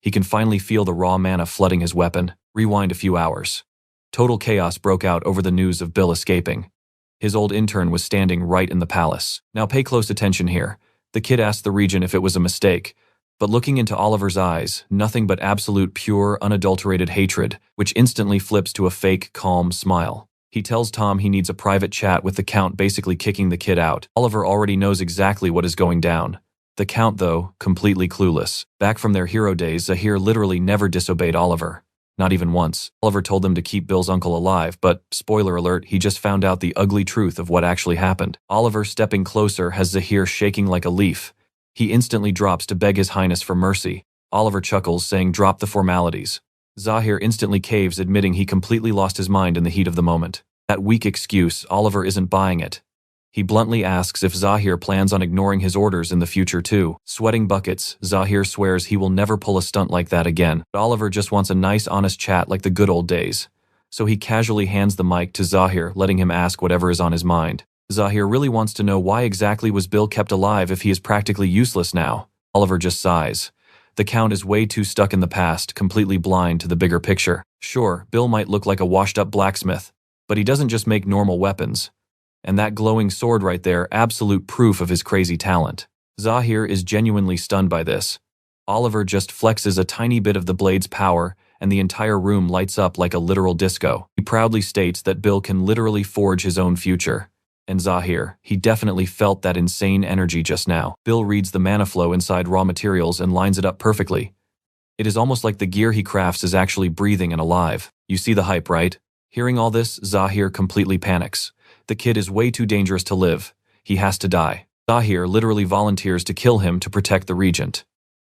He can finally feel the raw mana flooding his weapon. Rewind a few hours. Total chaos broke out over the news of Bill escaping. His old intern was standing right in the palace. Now pay close attention here. The kid asked the regent if it was a mistake, but looking into Oliver's eyes, nothing but absolute pure, unadulterated hatred, which instantly flips to a fake, calm smile. He tells Tom he needs a private chat with the Count, basically kicking the kid out. Oliver already knows exactly what is going down. The Count, though, completely clueless. Back from their hero days, Zahir literally never disobeyed Oliver. Not even once. Oliver told them to keep Bill's uncle alive, but, spoiler alert, he just found out the ugly truth of what actually happened. Oliver, stepping closer, has Zahir shaking like a leaf. He instantly drops to beg His Highness for mercy. Oliver chuckles, saying, "Drop the formalities." Zahir instantly caves, admitting he completely lost his mind in the heat of the moment. That weak excuse, Oliver isn't buying it. He bluntly asks if Zahir plans on ignoring his orders in the future too. Sweating buckets, Zahir swears he will never pull a stunt like that again. But Oliver just wants a nice, honest chat like the good old days. So he casually hands the mic to Zahir, letting him ask whatever is on his mind. Zahir really wants to know why exactly was Bill kept alive if he is practically useless now. Oliver just sighs. The Count is way too stuck in the past, completely blind to the bigger picture. Sure, Bill might look like a washed-up blacksmith, but he doesn't just make normal weapons. And that glowing sword right there, absolute proof of his crazy talent. Zahir is genuinely stunned by this. Oliver just flexes a tiny bit of the blade's power, and the entire room lights up like a literal disco. He proudly states that Bill can literally forge his own future. And Zahir, he definitely felt that insane energy just now. Bill reads the mana flow inside raw materials and lines it up perfectly. It is almost like the gear he crafts is actually breathing and alive. You see the hype, right? Hearing all this, Zahir completely panics. The kid is way too dangerous to live. He has to die. Zahir literally volunteers to kill him to protect the regent.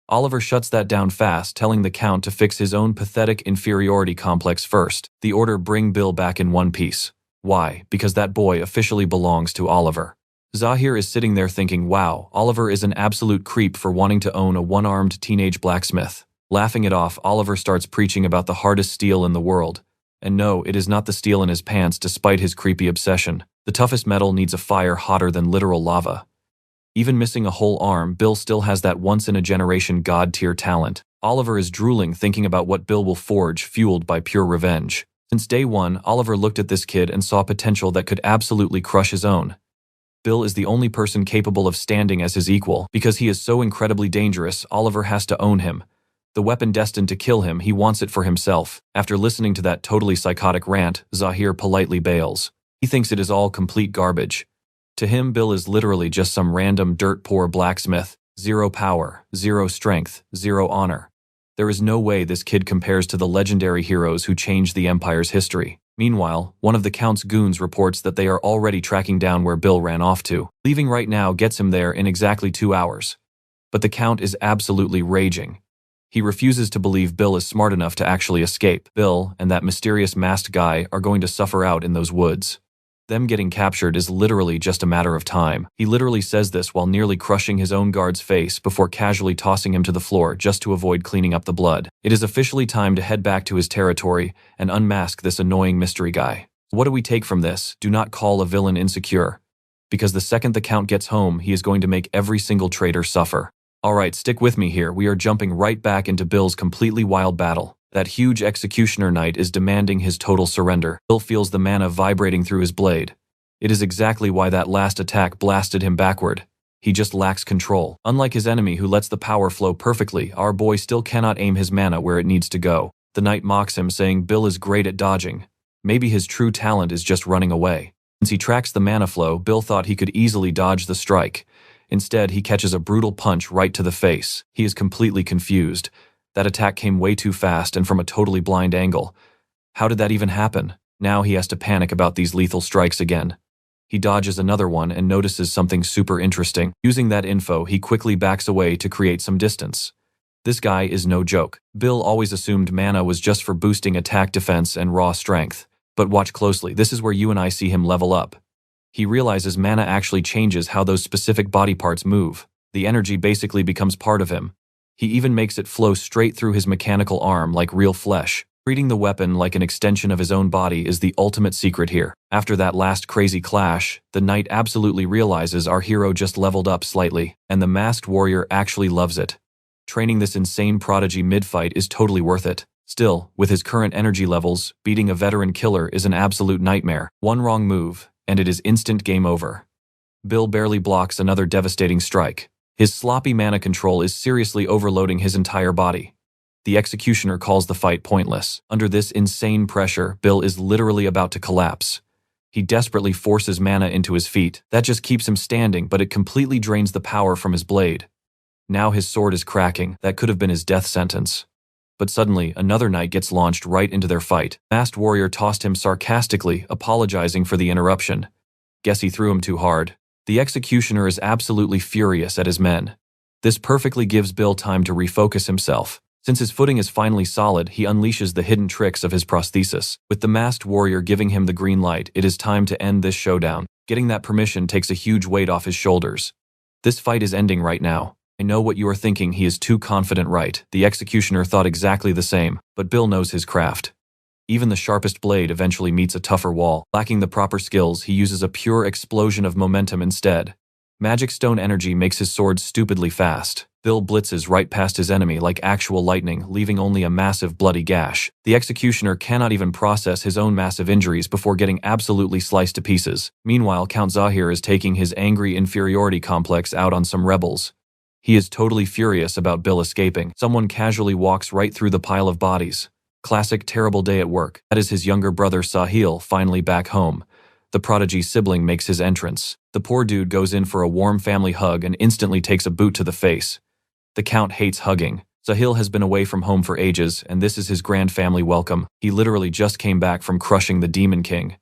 Oliver shuts that down fast, telling the Count to fix his own pathetic inferiority complex first. The order: bring Bill back in one piece. Why? Because that boy officially belongs to Oliver. Zahir is sitting there thinking, wow, Oliver is an absolute creep for wanting to own a one-armed teenage blacksmith. Laughing it off, Oliver starts preaching about the hardest steel in the world. And no, it is not the steel in his pants despite his creepy obsession. The toughest metal needs a fire hotter than literal lava. Even missing a whole arm, Bill still has that once-in-a-generation god-tier talent. Oliver is drooling thinking about what Bill will forge, fueled by pure revenge. Since day one, Oliver looked at this kid and saw potential that could absolutely crush his own. Bill is the only person capable of standing as his equal. Because he is so incredibly dangerous, Oliver has to own him. The weapon destined to kill him, he wants it for himself. After listening to that totally psychotic rant, Zahir politely bails. He thinks it is all complete garbage. To him, Bill is literally just some random dirt-poor blacksmith. Zero power, zero strength, zero honor. There is no way this kid compares to the legendary heroes who changed the Empire's history. Meanwhile, one of the Count's goons reports that they are already tracking down where Bill ran off to. Leaving right now gets him there in exactly 2 hours. But the Count is absolutely raging. He refuses to believe Bill is smart enough to actually escape. Bill and that mysterious masked guy are going to suffer out in those woods. Them getting captured is literally just a matter of time. He literally says this while nearly crushing his own guard's face before casually tossing him to the floor just to avoid cleaning up the blood. It is officially time to head back to his territory and unmask this annoying mystery guy. What do we take from this? Do not call a villain insecure. Because the second the Count gets home, he is going to make every single traitor suffer. Alright, stick with me here. We are jumping right back into Bill's completely wild battle. That huge executioner knight is demanding his total surrender. Bill feels the mana vibrating through his blade. It is exactly why that last attack blasted him backward. He just lacks control. Unlike his enemy who lets the power flow perfectly, our boy still cannot aim his mana where it needs to go. The knight mocks him, saying Bill is great at dodging. Maybe his true talent is just running away. Since he tracks the mana flow, Bill thought he could easily dodge the strike. Instead, he catches a brutal punch right to the face. He is completely confused. That attack came way too fast and from a totally blind angle. How did that even happen? Now he has to panic about these lethal strikes again. He dodges another one and notices something super interesting. Using that info, he quickly backs away to create some distance. This guy is no joke. Bill always assumed mana was just for boosting attack, defense, and raw strength. But watch closely, this is where you and I see him level up. He realizes mana actually changes how those specific body parts move. The energy basically becomes part of him. He even makes it flow straight through his mechanical arm like real flesh. Treating the weapon like an extension of his own body is the ultimate secret here. After that last crazy clash, the knight absolutely realizes our hero just leveled up slightly, and the masked warrior actually loves it. Training this insane prodigy mid-fight is totally worth it. Still, with his current energy levels, beating a veteran killer is an absolute nightmare. One wrong move, and it is instant game over. Bill barely blocks another devastating strike. His sloppy mana control is seriously overloading his entire body. The executioner calls the fight pointless. Under this insane pressure, Bill is literally about to collapse. He desperately forces mana into his feet. That just keeps him standing, but it completely drains the power from his blade. Now his sword is cracking. That could have been his death sentence. But suddenly, another knight gets launched right into their fight. Masked warrior tossed him sarcastically, apologizing for the interruption. Guess he threw him too hard. The executioner is absolutely furious at his men. This perfectly gives Bill time to refocus himself. Since his footing is finally solid, he unleashes the hidden tricks of his prosthesis. With the masked warrior giving him the green light, it is time to end this showdown. Getting that permission takes a huge weight off his shoulders. This fight is ending right now. I know what you are thinking, he is too confident, right? The executioner thought exactly the same, but Bill knows his craft. Even the sharpest blade eventually meets a tougher wall. Lacking the proper skills, he uses a pure explosion of momentum instead. Magic stone energy makes his sword stupidly fast. Bill blitzes right past his enemy like actual lightning, leaving only a massive bloody gash. The executioner cannot even process his own massive injuries before getting absolutely sliced to pieces. Meanwhile, Count Zahir is taking his angry inferiority complex out on some rebels. He is totally furious about Bill escaping. Someone casually walks right through the pile of bodies. Classic terrible day at work. That is his younger brother Sahil, finally back home. The prodigy sibling makes his entrance. The poor dude goes in for a warm family hug and instantly takes a boot to the face. The Count hates hugging. Sahil has been away from home for ages, and this is his grand family welcome. He literally just came back from crushing the Demon King.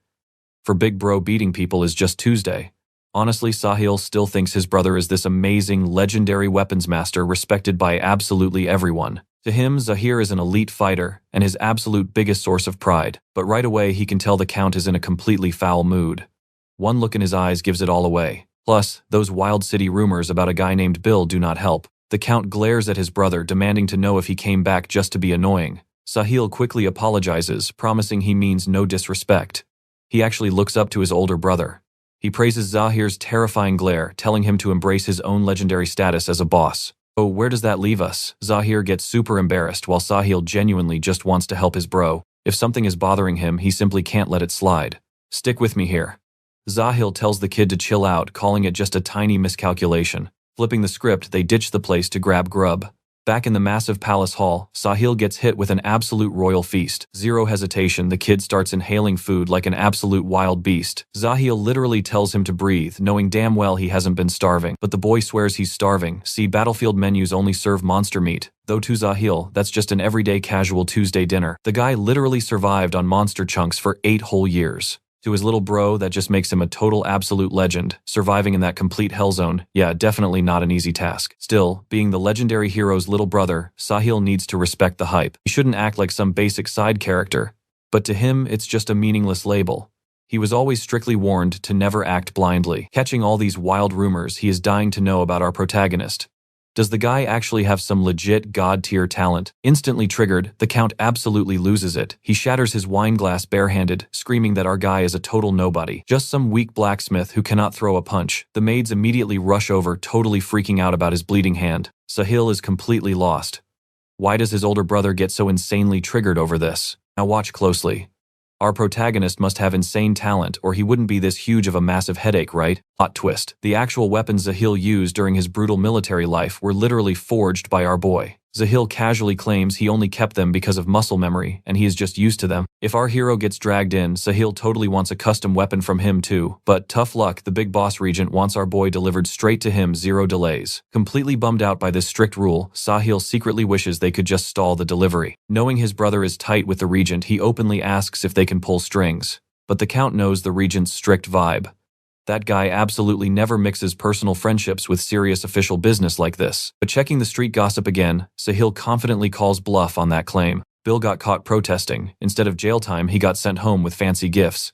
For big bro, beating people is just Tuesday. Honestly, Sahil still thinks his brother is this amazing, legendary weapons master respected by absolutely everyone. To him, Zahir is an elite fighter and his absolute biggest source of pride. But right away, he can tell the Count is in a completely foul mood. One look in his eyes gives it all away. Plus, those wild city rumors about a guy named Bill do not help. The Count glares at his brother, demanding to know if he came back just to be annoying. Sahil quickly apologizes, promising he means no disrespect. He actually looks up to his older brother. He praises Zahir's terrifying glare, telling him to embrace his own legendary status as a boss. Oh, where does that leave us? Zahir gets super embarrassed while Sahil genuinely just wants to help his bro. If something is bothering him, he simply can't let it slide. Stick with me here. Zahil tells the kid to chill out, calling it just a tiny miscalculation. Flipping the script, they ditch the place to grab grub. Back in the massive palace hall, Sahil gets hit with an absolute royal feast. Zero hesitation, the kid starts inhaling food like an absolute wild beast. Zahil literally tells him to breathe, knowing damn well he hasn't been starving. But the boy swears he's starving. See, battlefield menus only serve monster meat. Though to Zahil, that's just an everyday casual Tuesday dinner. The guy literally survived on monster chunks for 8 whole years. To his little bro, that just makes him a total absolute legend. Surviving in that complete hellzone, yeah, definitely not an easy task. Still, being the legendary hero's little brother, Sahil needs to respect the hype. He shouldn't act like some basic side character. But to him, it's just a meaningless label. He was always strictly warned to never act blindly. Catching all these wild rumors, he is dying to know about our protagonist. Does the guy actually have some legit god-tier talent? Instantly triggered, the Count absolutely loses it. He shatters his wine glass barehanded, screaming that our guy is a total nobody. Just some weak blacksmith who cannot throw a punch. The maids immediately rush over, totally freaking out about his bleeding hand. Sahil is completely lost. Why does his older brother get so insanely triggered over this? Now watch closely. Our protagonist must have insane talent or he wouldn't be this huge of a massive headache, right? Plot twist. The actual weapons Zahil used during his brutal military life were literally forged by our boy. Zahil casually claims he only kept them because of muscle memory and he is just used to them. If our hero gets dragged in, Sahil totally wants a custom weapon from him too. But tough luck, the big boss regent wants our boy delivered straight to him, zero delays. Completely bummed out by this strict rule, Sahil secretly wishes they could just stall the delivery. Knowing his brother is tight with the regent, he openly asks if they can pull strings. But the Count knows the regent's strict vibe. That guy absolutely never mixes personal friendships with serious official business like this. But checking the street gossip again, Sahil confidently calls bluff on that claim. Bill got caught protesting. Instead of jail time, he got sent home with fancy gifts.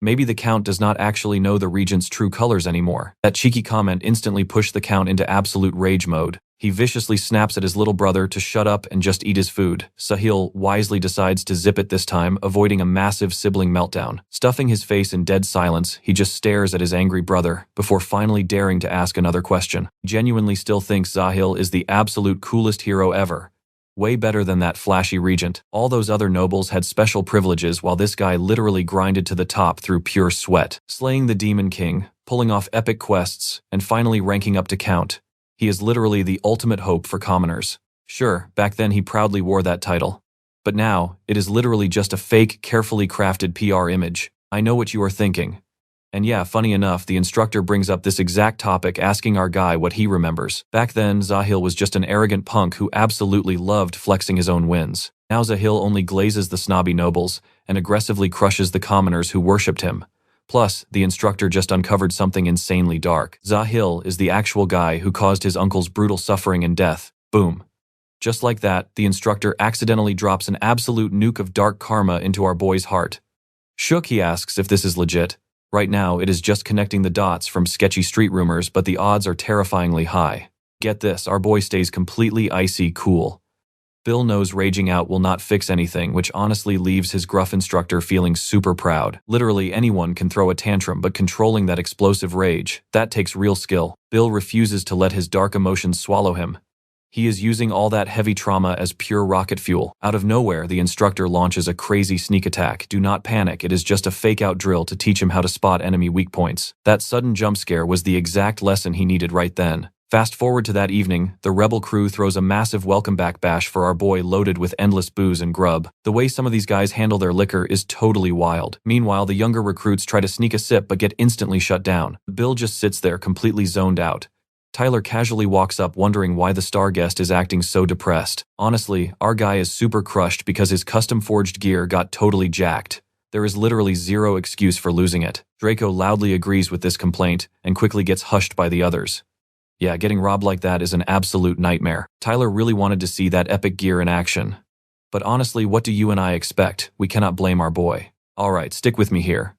Maybe the Count does not actually know the Regent's true colors anymore. That cheeky comment instantly pushed the Count into absolute rage mode. He viciously snaps at his little brother to shut up and just eat his food. Sahil wisely decides to zip it this time, avoiding a massive sibling meltdown. Stuffing his face in dead silence, he just stares at his angry brother, before finally daring to ask another question. He genuinely still thinks Sahil is the absolute coolest hero ever. Way better than that flashy regent. All those other nobles had special privileges while this guy literally grinded to the top through pure sweat. Slaying the Demon King, pulling off epic quests, and finally ranking up to Count. He is literally the ultimate hope for commoners. Sure, back then he proudly wore that title. But now, it is literally just a fake, carefully crafted PR image. I know what you are thinking. And yeah, funny enough, the instructor brings up this exact topic, asking our guy what he remembers. Back then, Sahil was just an arrogant punk who absolutely loved flexing his own wins. Now Sahil only glazes the snobby nobles and aggressively crushes the commoners who worshipped him. Plus, the instructor just uncovered something insanely dark. Sahil is the actual guy who caused his uncle's brutal suffering and death. Boom. Just like that, the instructor accidentally drops an absolute nuke of dark karma into our boy's heart. Shook, he asks if this is legit. Right now, it is just connecting the dots from sketchy street rumors, but the odds are terrifyingly high. Get this, our boy stays completely icy cool. Bill knows raging out will not fix anything, which honestly leaves his gruff instructor feeling super proud. Literally anyone can throw a tantrum, but controlling that explosive rage, that takes real skill. Bill refuses to let his dark emotions swallow him. He is using all that heavy trauma as pure rocket fuel. Out of nowhere, the instructor launches a crazy sneak attack. Do not panic, it is just a fake-out drill to teach him how to spot enemy weak points. That sudden jump scare was the exact lesson he needed right then. Fast forward to that evening, the rebel crew throws a massive welcome back bash for our boy loaded with endless booze and grub. The way some of these guys handle their liquor is totally wild. Meanwhile, the younger recruits try to sneak a sip but get instantly shut down. Bill just sits there completely zoned out. Tyler casually walks up wondering why the star guest is acting so depressed. Honestly, our guy is super crushed because his custom-forged gear got totally jacked. There is literally zero excuse for losing it. Draco loudly agrees with this complaint and quickly gets hushed by the others. Yeah, getting robbed like that is an absolute nightmare. Tyler really wanted to see that epic gear in action. But honestly, what do you and I expect? We cannot blame our boy. Alright, stick with me here.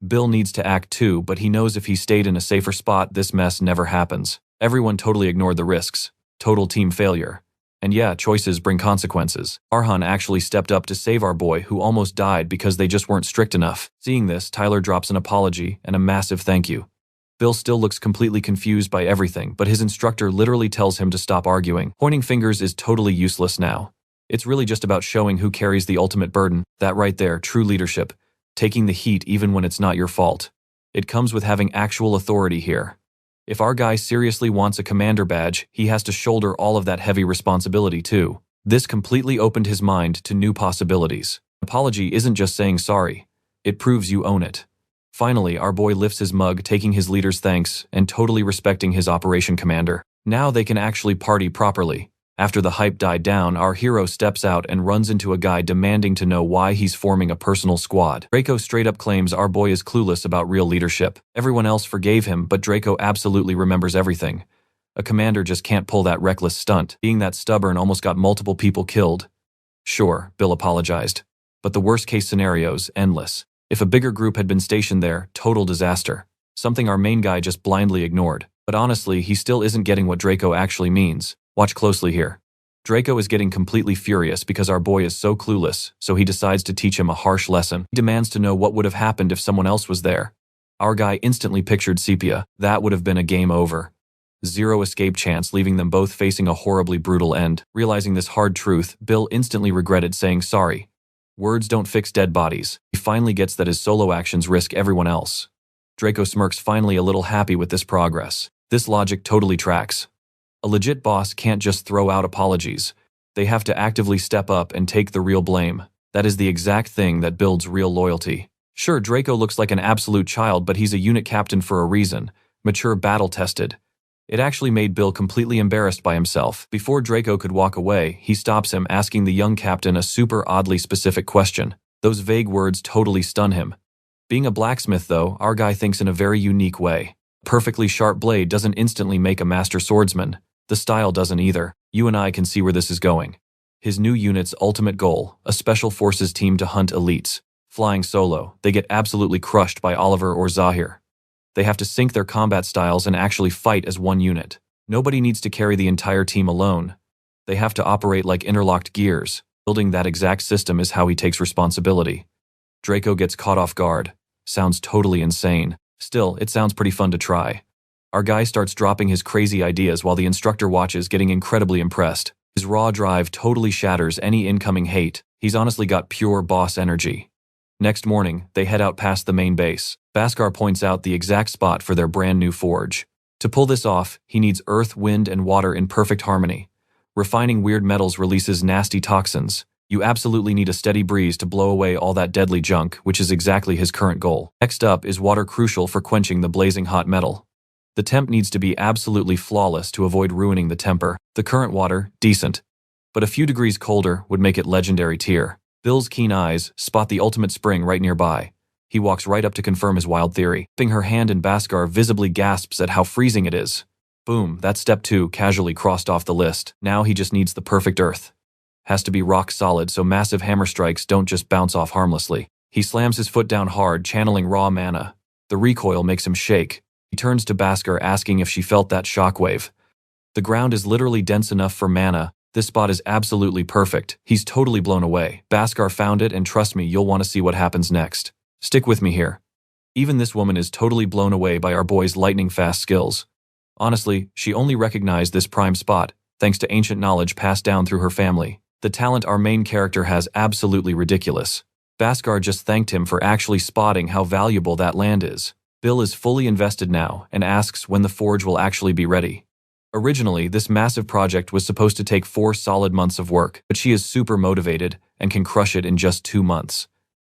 Bill needs to act too, but he knows if he stayed in a safer spot, this mess never happens. Everyone totally ignored the risks. Total team failure. And yeah, choices bring consequences. Arhan actually stepped up to save our boy, who almost died because they just weren't strict enough. Seeing this, Tyler drops an apology and a massive thank you. Bill still looks completely confused by everything, but his instructor literally tells him to stop arguing. Pointing fingers is totally useless now. It's really just about showing who carries the ultimate burden. That right there, true leadership. Taking the heat even when it's not your fault. It comes with having actual authority here. If our guy seriously wants a commander badge, he has to shoulder all of that heavy responsibility too. This completely opened his mind to new possibilities. Apology isn't just saying sorry. It proves you own it. Finally, our boy lifts his mug, taking his leader's thanks and totally respecting his operation commander. Now they can actually party properly. After the hype died down, our hero steps out and runs into a guy demanding to know why he's forming a personal squad. Draco straight up claims our boy is clueless about real leadership. Everyone else forgave him, but Draco absolutely remembers everything. A commander just can't pull that reckless stunt. Being that stubborn almost got multiple people killed. Sure, Bill apologized. But the worst case scenario's endless. If a bigger group had been stationed there, total disaster. Something our main guy just blindly ignored. But honestly, he still isn't getting what Draco actually means. Watch closely here. Draco is getting completely furious because our boy is so clueless, so he decides to teach him a harsh lesson. He demands to know what would have happened if someone else was there. Our guy instantly pictured Sepia. That would have been a game over. Zero escape chance, leaving them both facing a horribly brutal end. Realizing this hard truth, Bill instantly regretted saying sorry. Words don't fix dead bodies. He finally gets that his solo actions risk everyone else. Draco smirks, finally a little happy with this progress. This logic totally tracks. A legit boss can't just throw out apologies. They have to actively step up and take the real blame. That is the exact thing that builds real loyalty. Sure, Draco looks like an absolute child, but he's a unit captain for a reason. Mature, battle-tested. It actually made Bill completely embarrassed by himself. Before Draco could walk away, he stops him, asking the young captain a super oddly specific question. Those vague words totally stun him. Being a blacksmith, though, our guy thinks in a very unique way. A perfectly sharp blade doesn't instantly make a master swordsman. The style doesn't either. You and I can see where this is going. His new unit's ultimate goal, a special forces team to hunt elites. Flying solo, they get absolutely crushed by Oliver or Zahir. They have to sync their combat styles and actually fight as one unit. Nobody needs to carry the entire team alone. They have to operate like interlocked gears. Building that exact system is how he takes responsibility. Draco gets caught off guard. Sounds totally insane. Still, it sounds pretty fun to try. Our guy starts dropping his crazy ideas while the instructor watches, getting incredibly impressed. His raw drive totally shatters any incoming hate. He's honestly got pure boss energy. Next morning, they head out past the main base. Bhaskar points out the exact spot for their brand new forge. To pull this off, he needs earth, wind, and water in perfect harmony. Refining weird metals releases nasty toxins. You absolutely need a steady breeze to blow away all that deadly junk, which is exactly his current goal. Next up is water, crucial for quenching the blazing hot metal. The temp needs to be absolutely flawless to avoid ruining the temper. The current water, decent, but a few degrees colder would make it legendary tier. Bill's keen eyes spot the ultimate spring right nearby. He walks right up to confirm his wild theory. Dipping her hand in, Bhaskar visibly gasps at how freezing it is. Boom, that's step 2 casually crossed off the list. Now he just needs the perfect earth. Has to be rock solid so massive hammer strikes don't just bounce off harmlessly. He slams his foot down hard, channeling raw mana. The recoil makes him shake. He turns to Bhaskar, asking if she felt that shockwave. The ground is literally dense enough for mana. This spot is absolutely perfect. He's totally blown away. Bhaskar found it, and trust me, you'll want to see what happens next. Stick with me here. Even this woman is totally blown away by our boy's lightning-fast skills. Honestly, she only recognized this prime spot, thanks to ancient knowledge passed down through her family. The talent our main character has absolutely ridiculous. Bhaskar just thanked him for actually spotting how valuable that land is. Bill is fully invested now and asks when the forge will actually be ready. Originally, this massive project was supposed to take 4 solid months of work, but she is super motivated and can crush it in just 2 months.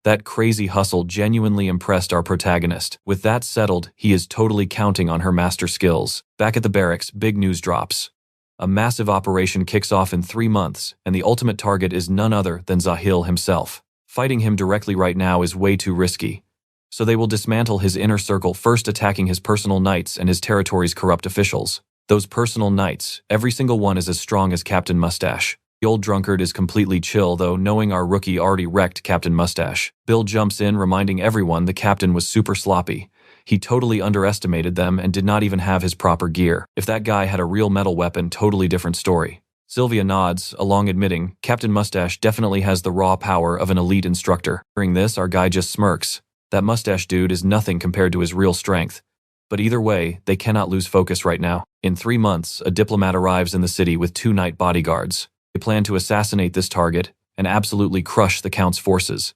That crazy hustle genuinely impressed our protagonist. With that settled, he is totally counting on her master skills. Back at the barracks, big news drops. A massive operation kicks off in 3 months, and the ultimate target is none other than Zahil himself. Fighting him directly right now is way too risky. So they will dismantle his inner circle, first attacking his personal knights and his territory's corrupt officials. Those personal knights, every single one is as strong as Captain Mustache. The old drunkard is completely chill though, knowing our rookie already wrecked Captain Mustache. Bill jumps in, reminding everyone the captain was super sloppy. He totally underestimated them and did not even have his proper gear. If that guy had a real metal weapon, totally different story. Sylvia nods, along admitting, Captain Mustache definitely has the raw power of an elite instructor. Hearing this, our guy just smirks. That mustache dude is nothing compared to his real strength. But either way, they cannot lose focus right now. In 3 months, a diplomat arrives in the city with 2 knight bodyguards. They plan to assassinate this target and absolutely crush the Count's forces.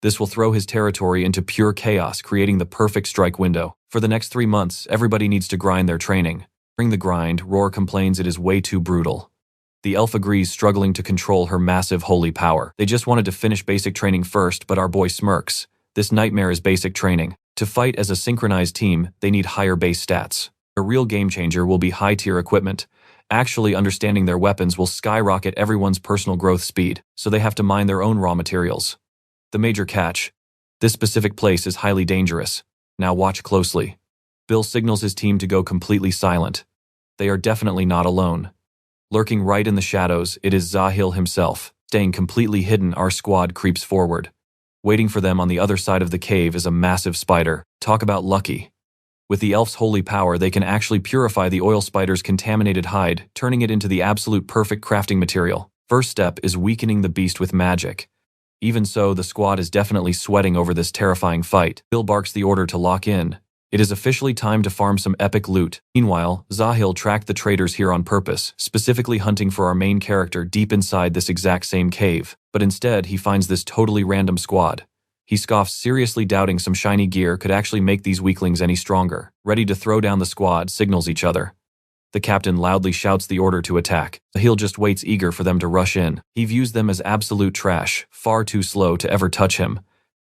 This will throw his territory into pure chaos, creating the perfect strike window. For the next 3 months, everybody needs to grind their training. During the grind, Roar complains it is way too brutal. The elf agrees, struggling to control her massive holy power. They just wanted to finish basic training first, but our boy smirks. This nightmare is basic training. To fight as a synchronized team, they need higher base stats. A real game changer will be high-tier equipment. Actually understanding their weapons will skyrocket everyone's personal growth speed, so they have to mine their own raw materials. The major catch: this specific place is highly dangerous. Now watch closely. Bill signals his team to go completely silent. They are definitely not alone. Lurking right in the shadows, it is Zahil himself. Staying completely hidden, our squad creeps forward. Waiting for them on the other side of the cave is a massive spider. Talk about lucky. With the elf's holy power, they can actually purify the oil spider's contaminated hide, turning it into the absolute perfect crafting material. First step is weakening the beast with magic. Even so, the squad is definitely sweating over this terrifying fight. Bill barks the order to lock in. It is officially time to farm some epic loot. Meanwhile, Zahil tracked the traders here on purpose, specifically hunting for our main character deep inside this exact same cave. But instead, he finds this totally random squad. He scoffs, seriously doubting some shiny gear could actually make these weaklings any stronger. Ready to throw down, the squad signals each other. The captain loudly shouts the order to attack. Zahil just waits, eager for them to rush in. He views them as absolute trash, far too slow to ever touch him.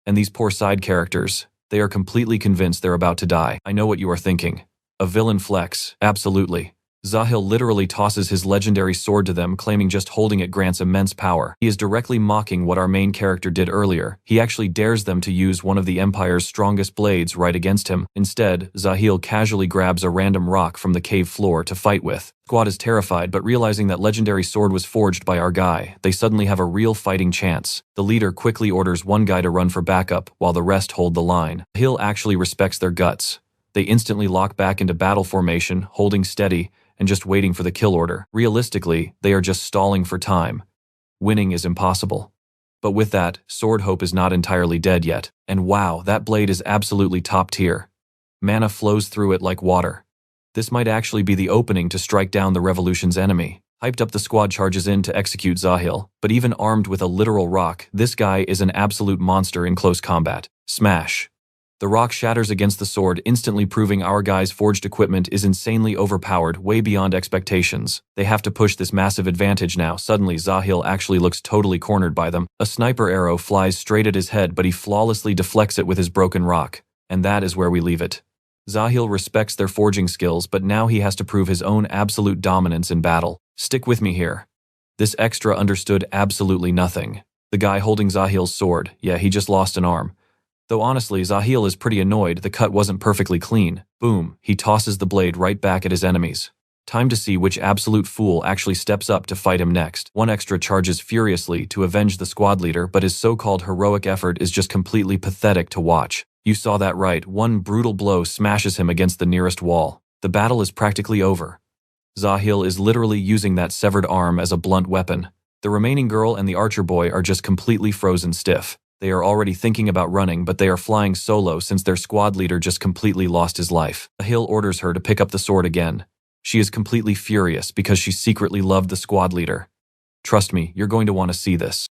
And these poor side characters, they are completely convinced they're about to die. I know what you are thinking. A villain flex, absolutely. Zahil literally tosses his legendary sword to them, claiming just holding it grants immense power. He is directly mocking what our main character did earlier. He actually dares them to use one of the Empire's strongest blades right against him. Instead, Zahil casually grabs a random rock from the cave floor to fight with. Squad is terrified, but realizing that legendary sword was forged by our guy, they suddenly have a real fighting chance. The leader quickly orders one guy to run for backup, while the rest hold the line. Zahil actually respects their guts. They instantly lock back into battle formation, holding steady, and just waiting for the kill order. Realistically, they are just stalling for time. Winning is impossible. But with that, Sword Hope is not entirely dead yet. And wow, that blade is absolutely top tier. Mana flows through it like water. This might actually be the opening to strike down the Revolution's enemy. Hyped up, the squad charges in to execute Zahil, but even armed with a literal rock, this guy is an absolute monster in close combat. Smash. The rock shatters against the sword, instantly proving our guy's forged equipment is insanely overpowered, way beyond expectations. They have to push this massive advantage now. Suddenly, Zahil actually looks totally cornered by them. A sniper arrow flies straight at his head, but he flawlessly deflects it with his broken rock. And that is where we leave it. Zahil respects their forging skills, but now he has to prove his own absolute dominance in battle. Stick with me here. This extra understood absolutely nothing. The guy holding Zahil's sword, yeah, he just lost an arm. Though honestly, Zahil is pretty annoyed, the cut wasn't perfectly clean. Boom, he tosses the blade right back at his enemies. Time to see which absolute fool actually steps up to fight him next. One extra charges furiously to avenge the squad leader, but his so-called heroic effort is just completely pathetic to watch. You saw that right, one brutal blow smashes him against the nearest wall. The battle is practically over. Zahil is literally using that severed arm as a blunt weapon. The remaining girl and the archer boy are just completely frozen stiff. They are already thinking about running, but they are flying solo since their squad leader just completely lost his life. Zahil orders her to pick up the sword again. She is completely furious because she secretly loved the squad leader. Trust me, you're going to want to see this.